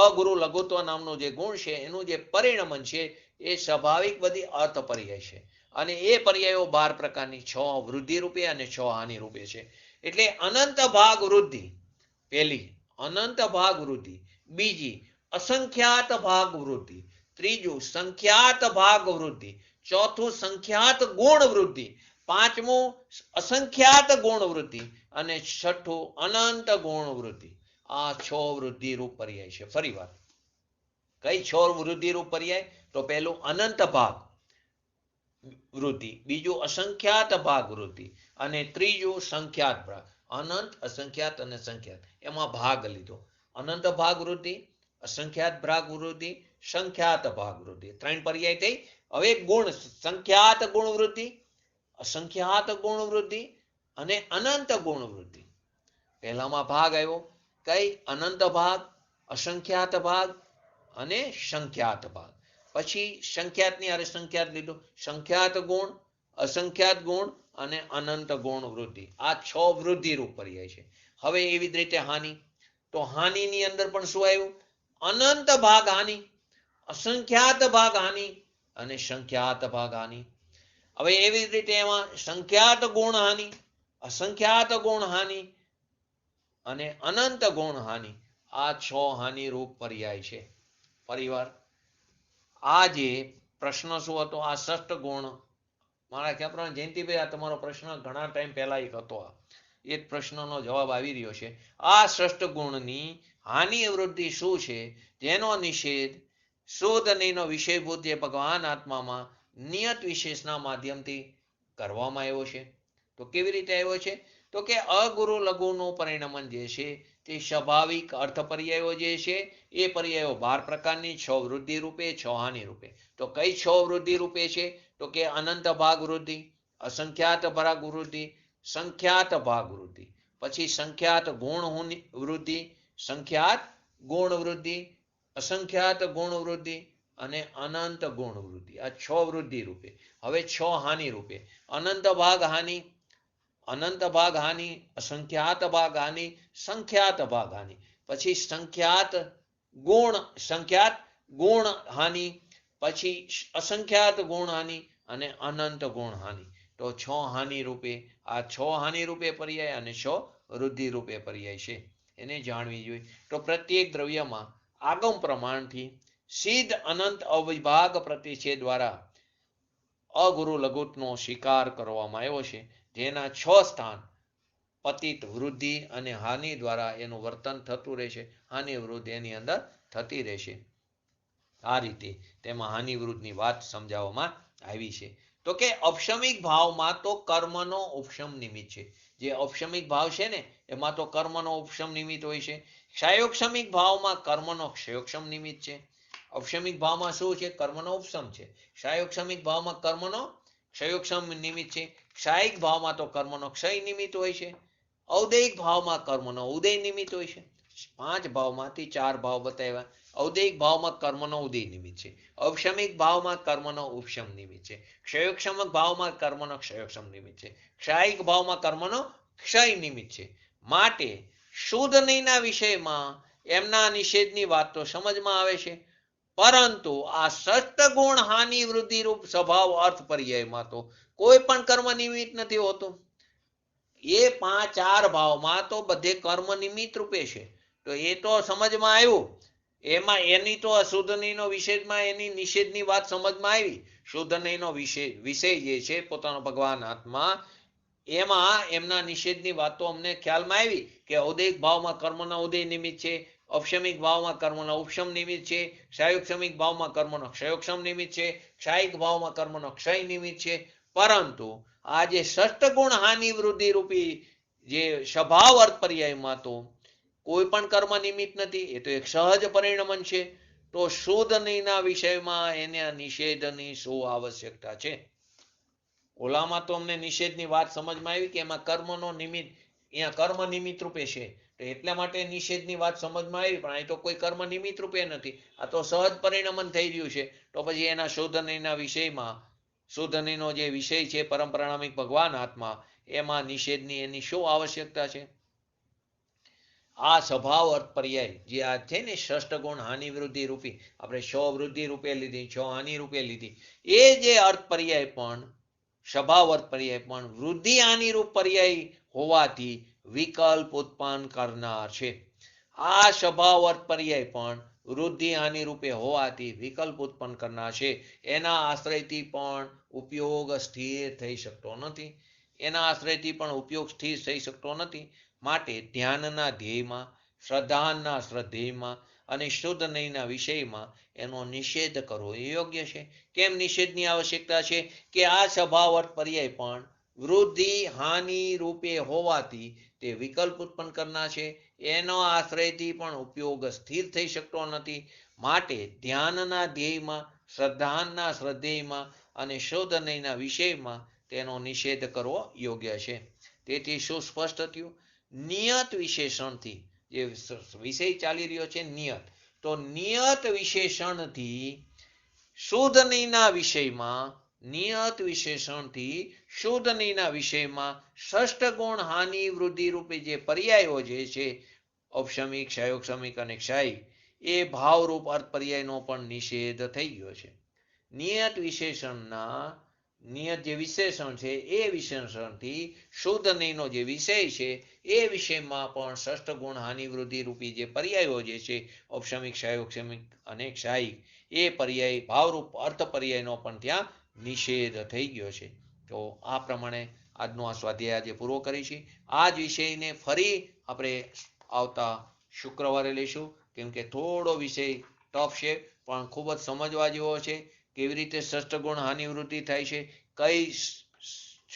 અગુરુ લઘુત્વ નામનો જે ગુણ છે એનું જે પરિણામન છે એ સ્વાભાવિક બધી અર્થ પર્યાય છે. અને એ પર્યાયો 12 પ્રકારની, 6 વૃદ્ધિ રૂપે અને 6 હાનિ રૂપે છે. એટલે અનંત ભાગ વૃદ્ધિ પહેલી, અનંત ભાગ વૃદ્ધિ બીજી, અસંખ્યાત ભાગ વૃદ્ધિ ત્રીજું, સંખ્યાત ભાગ વૃદ્ધિ ચોથું, સંખ્યાત ગુણ વૃદ્ધિ પાંચમું, અસંખ્યાત ગુણ વૃદ્ધિ અને છઠ્ઠું, અનંત ગુણ વૃદ્ધિ. આ 6 વૃદ્ધિ રૂપ પર્યાય છે. ફરી વાર કઈ 6 વૃદ્ધિ રૂપ પર્યાય? તો પહેલું અનંત ભાગ વૃદ્ધિ, બીજું અસંખ્યાત ભાગ વૃદ્ધિ અને ત્રીજું સંખ્યાત ભાગ. અનંત, અસંખ્યાત અને સંખ્યાત એમાં ભાગ લીધો. અનંત ભાગ વૃદ્ધિ, અસંખ્યાત ભાગ વૃદ્ધિ, સંખ્યાત ભાગ વૃદ્ધિ, 3 પર્યાય થઈ. હવે ગુણ, સંખ્યાત ગુણ વૃદ્ધિ, અસંખ્યાત ગુણ વૃદ્ધિ અને અનંત ગુણ વૃદ્ધિ. પહેલામાં ભાગ આવ્યો કઈ? અનંત ભાગ, અસંખ્યાત ભાગ અને સંખ્યાત ભાગ. પછી સંખ્યાતની હારે સંખ્યાત લીધું, સંખ્યાત ગુણ, અસંખ્યાત ગુણ અને અનંત ગુણ વૃદ્ધિ. આ 6 વૃદ્ધિ રૂપ પર્યાય છે. હવે એવી જ રીતે હાનિ. તો હાનિની અંદર પણ શું આવ્યું? અનંત ભાગ હાનિ, અસંખ્યાત ભાગ હાનિ અને સંખ્યાત ભાગ હાનિ. હવે એવી જ રીતે એમાં સંખ્યાત ગુણ હાનિ, અસંખ્યાત ગુણ હાનિ અને અનંત ગુણ હાનિ, આ 6 હાનિ રૂપ પર્યાય છે. પરિવાર આ જે પ્રશ્ન શું હતો, આ ષષ્ઠ ગુણ, મારા ખ્યાલ પ્રમાણે જયંતિભાઈ આ તમારો પ્રશ્ન ઘણા ટાઈમ પહેલા એક હતો, એ જ પ્રશ્નનો જવાબ આવી રહ્યો છે. આ ષષ્ઠ ગુણની હાનિ વૃદ્ધિ શું છે, જેનો નિષેધ શુદ્ધ નહીંનો વિષયભૂત જે ભગવાન આત્મામાં નિયત વિશેષના માધ્યમથી કરવામાં આવ્યો છે. તો કેવી રીતે આવ્યો છે? તો કે અગુરુ લઘુનું પરિણમન જે છે તે સ્વાભાવિક અર્થ પર્યાયો જે છે એ પર્યાયો 12 પ્રકારની, 6 વૃદ્ધિ રૂપે, 6 હાનિ રૂપે. તો કઈ 6 વૃદ્ધિ રૂપે છે? તો કે અનંત ભાગ વૃદ્ધિ, અસંખ્યાત ભાગ વૃદ્ધિ, સંખ્યાત ભાગ વૃદ્ધિ, પછી સંખ્યાત ગુણ વૃદ્ધિ, સંખ્યાત ગુણ વૃદ્ધિ, અસંખ્યાત ગુણ વૃદ્ધિ અને અનંત ગુણ વૃદ્ધિ. આ 6 વૃદ્ધિ રૂપે. હવે 6 હાનિ રૂપે. અનંત ભાગ હાનિ, અનંત ભાગ હાનિ, અસંખ્યાત ભાગ હાનિ, સંખ્યાત ભાગ હાનિ, પછી સંખ્યાત ગુણ હાનિ, પછી અસંખ્યાત ગુણ હાનિ અને અનંત ગુણ હાનિ. તો 6 હાનિ રૂપે, આ 6 હાનિ રૂપે પર્યાય અને 6 વૃદ્ધિ રૂપે પર્યાય છે, એને જાણવી જોઈએ. તો પ્રત્યેક દ્રવ્યમાં આગમ પ્રમાણથી સિદ્ધ અનંત અવિભાગ પ્રતિછેદ દ્વારા અગુરુ લઘુત્વનો સ્વીકાર કરવામાં આવ્યો છે, જેના 6 સ્થાન પતિત વૃદ્ધિ અને હાનિ દ્વારા એનું વર્તન થતું રહેશે, હાનિ વૃદ્ધિ એની અંદર થતી રહેશે. આ રીતે તેમાં હાનિ વૃદ્ધિની વાત સમજાવવામાં આવી છે. તો કે અપશમિક ભાવમાં તો કર્મનો ઉપશમ નિમિત્ત છે. જે અપશમિક ભાવ છે ને એમાં તો કર્મનો ઉપશમ નિમિત્ત હોય છે. ક્ષયોક્ષમિક ભાવમાં કર્મનો ક્ષયોક્ષમ નિમિત્ત છે. અપશમિક ભાવમાં શું છે? કર્મનો ઉપશમ છે. ક્ષયોક્ષમિક ભાવમાં કર્મનો ક્ષયોક્ષમ નિમિત્ત છે. ક્ષાયિક ભાવમાં તો કર્મનો ક્ષય નિમિત્ત હોય છે. ઔદૈહિક ભાવમાં કર્મનો ઉદય નિમિત્ત હોય છે. 5 ભાવમાંથી 4 ભાવ બતાવ્યા. ઔદૈહિક ભાવમાં કર્મનો ઉદય નિમિત્ત છે. અપશમિક ભાવમાં કર્મનો ઉપશમ નિમિત્ત છે. ક્ષયોક્ષમિક ભાવમાં કર્મનો ક્ષયોક્ષમ નિમિત્ત છે. ક્ષાયિક ભાવમાં કર્મનો ક્ષય નિમિત્ત છે. માટે શુદ્ધ નહીંના વિષયમાં એમના નિષેધની વાત તો સમજમાં આવે છે, પરંતુ આ ષષ્ઠ ગુણ હાનિ વૃદ્ધિ રૂપ સ્વભાવ અર્થ પર્યાયમાં તો કોઈ પણ કર્મ નિમિત્ત નથી હોતું. એ 4 ભાવમાં તો બધે કર્મ નિમિત્ત રૂપે છે. તો એ તો સમજમાં આવ્યું. એમાં એની તો અશુદ્ધ નહીંનો વિષયમાં એની નિષેધની વાત સમજમાં આવી. શુદ્ધ નહીંનો વિષય જે છે પોતાનો ભગવાન આત્મા, એમાં એમના નિષેધની વાત તો અમને ખ્યાલમાં આવી કે ઔદૈહિક ભાવમાં કર્મનો ઉદય નિમિત્ત છે, અપશમિક ભાવમાં કર્મનો ઉપશમ નિમિત્ત છે, ક્ષયોક્ષમિક ભાવમાં કર્મનો ક્ષયોક્ષમ નિમિત્ત છે, ક્ષાયિક ભાવમાં કર્મનો ક્ષય નિમિત્ત છે. પરંતુ આ જે ષષ્ઠ ગુણ હાનિ વૃદ્ધિ રૂપી જે સ્વભાવ અર્થ પર્યાયમાં તો કોઈ પણ કર્મ નિમિત્ત નથી. એ તો એક સહજ પરિણમન છે. તો શુદ્ધ નહીંના વિષયમાં એને નિષેધની શું આવશ્યકતા છે? ઓલામાં તો અમને નિષેધની વાત સમજમાં આવી કે એમાં કર્મનો નિમિત્ત, અહીંયા કર્મ નિમિત્ત રૂપે છે, તો એટલા માટે નિષેધની વાત સમજમાં આવી. પણ અહીં તો કોઈ કર્મ નિમિત્ત રૂપે નથી, આ તો સહજ પરિણમન થઈ રહ્યું છે. તો પછી એના શુદ્ધ નહીંના વિષયમાં, શુદ્ધ નહીંનો જે વિષય છે પરમપ્રાણામિક ભગવાન આત્મા, એમાં નિષેધની એની શું આવશ્યકતા છે? આ સ્વભાવ અર્થ પર્યાય જે આ છે ને ષષ્ઠ ગુણ હાનિ વૃદ્ધિ રૂપી, આપણે 6 વૃદ્ધિ રૂપે લીધી, 6 હાનિ રૂપે લીધી, એ જે અર્થ પર્યાય પણ સ્વભાવ અર્થ પર્યાય પણ વૃદ્ધિ હાનિ રૂપ પર્યાય હોવાથી વિકલ્પ ઉત્પન્ન કરનાર છે. આ સ્વભાવ અર્થ પર્યાય પણ વૃદ્ધિ હાનિ રૂપે હોવાથી વિકલ્પ ઉત્પન્ન કરનાર છે. એના આશ્રયથી પણ ઉપયોગ સ્થિર થઈ શકતો નથી. એના આશ્રયથી પણ ઉપયોગ સ્થિર થઈ શકતો નથી. માટે ધ્યાનના ધ્યેયમાં, શ્રદ્ધાના શ્રદ્ધેયમાં અને શુદ્ધ નહીંના વિષયમાં એનો નિષેધ કરવો એ યોગ્ય છે. કેમ નિષેધની આવશ્યકતા છે? કે આ સ્વભાવ અર્થ પર્યાય પણ વૃદ્ધિ હાનિ રૂપે હોવાથી તે વિકલ્પ ઉત્પન્ન કરનાર છે. એનો આશ્રયથી પણ ઉપયોગ સ્થિર થઈ શકતો નથી. માટે ધ્યાનના ધ્યેયમાં, શ્રદ્ધાના શ્રદ્ધેયમાં અને શુદ્ધ નહીંના વિષયમાં તેનો નિષેધ કરવો યોગ્ય છે. તેથી શું સ્પષ્ટ થયું? નિયત વિશેષણથી જે વિષય ચાલી રહ્યો છે નિયત, તો નિયત વિશેષણથી શુદ્ધ નહીંના વિષયમાં, નિયત વિશેષણથી શુદ્ધ નહીંના વિષયમાં ષષ્ઠ ગુણ હાનિ વૃદ્ધિ રૂપે જે પર્યાયો જે છે અપશમિક, ક્ષયોક્ષમિક અને ક્ષાયિક, એ ભાવરૂપ અર્થ પર્યાયનો પણ નિષેધ થઈ ગયો છે. નિયત વિશેષણના નિયત જે વિશેષણ છે એ વિશેષણથી શુદ્ધ નહીંનો જે વિષય છે એ વિષયમાં પણ ષષ્ઠ ગુણ હાનિ વૃદ્ધિ રૂપી જે પર્યાયો જે છે ઔપસામિક શાયોક્ષમિક અને ક્ષાયિક એ પર્યાય ભાવરૂપ અર્થ પર્યાયનો પણ ત્યાં નિષેધ થઈ ગયો છે. તો આ પ્રમાણે આજનો આ સ્વાધ્યાય આજે પૂરો કરીશું. આ જ વિષયને ફરી આપણે આવતા શુક્રવારે લઈશું, કેમ કે થોડો વિષય ટફ છે પણ ખૂબ જ સમજવા જેવો છે. કેવી રીતે ષષ્ઠ ગુણ હાનિવૃત્તિ થાય છે, કઈ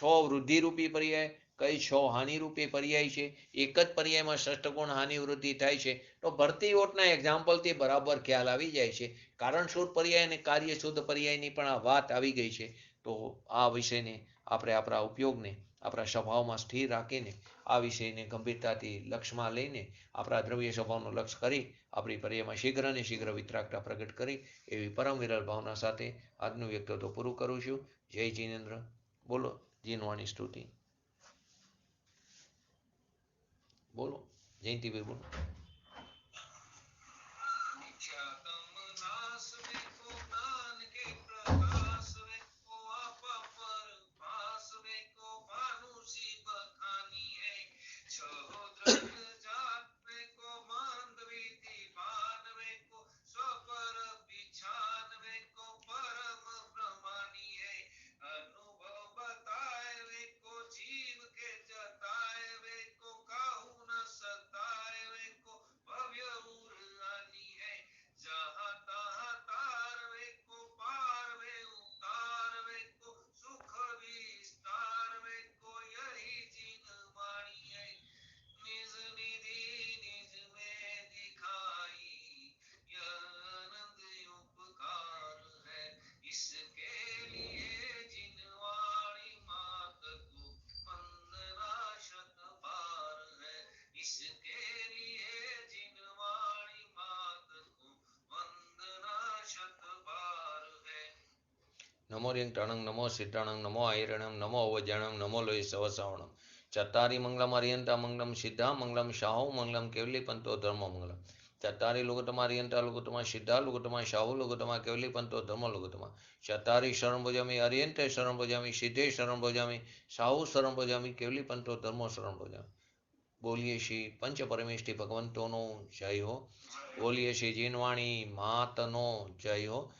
છ વૃદ્ધિરૂપી પર્યાય, કઈ છ હાનિરૂપી પર્યાય છે, એક જ પર્યાયમાં ષષ્ઠ ગુણ હાનિવૃત્તિ થાય છે. તો ભરતી ઓટના એક્ઝામ્પલથી બરાબર ખ્યાલ આવી જાય છે. કારણ શુદ્ધ પર્યાય અને કાર્ય શુદ્ધ પર્યાયની પણ આ વાત આવી ગઈ છે. તો આ વિષયને આપણે આપણા ઉપયોગને આપણા સ્વભાવમાં સ્થિર રાખીને આ વિષયને ગંભીરતાથી લક્ષ્યમાં લઈને આપણા દ્રવ્ય સ્વભાવનું લક્ષ્ય કરી આપણી પર્યાયમાં શીઘ્ર અને શીઘ્ર વિતરાગતા પ્રગટ કરી એવી પરમ વિરલ ભાવના સાથે આજનું વ્યક્તિત્વ પૂરું કરું છું. જય જીનેન્દ્ર. બોલો જીનવાણી સ્તુતિ. બોલો જયંતિભાઈ બોલો. નમો રિયંટાણંગ નમો સિદ્ધાણંગ નમો આયરણમ નમો અવજાણમ નમો લોય સવસાવણમ ચત્તારી મંગલમ અરિયંતા મંગલમ સિદ્ધા મંગલમ શાહુ મંગલમ કેવલી પંતો ધર્મ મંગલમ ચત્તારી લુગતમા અરિયંતા લુગતમા સિદ્ધા લુગતમા શાહુ લુગતમા કેવલી પંતો ધર્મ લુગતમા ચત્તારી શરણ ભોજામી અરિયંતે શરણ ભોજામી સિદ્ધે શરણ ભોજામી શાહુ શરણ ભોજામી કેવલી પંતો ધર્મો શરણ ભોજામી. બોલીએ શ્રી પંચ પરમેષ્ઠી ભગવંતોનો જય હો. બોલીએ શ્રી જીનવાણી માતનો જય હો.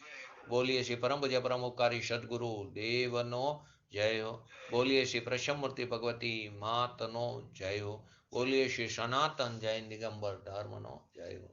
બોલીએ શ્રી પરમ પૂજ્ય પરમ ઉપકારી સદગુરુ દેવનો જય હો. બોલીએ શ્રી પ્રસમમૂર્તિ ભગવતી માતનો જય હો. બોલીએ શ્રી સનાતન જૈન દિગંબર ધર્મનો જય હો.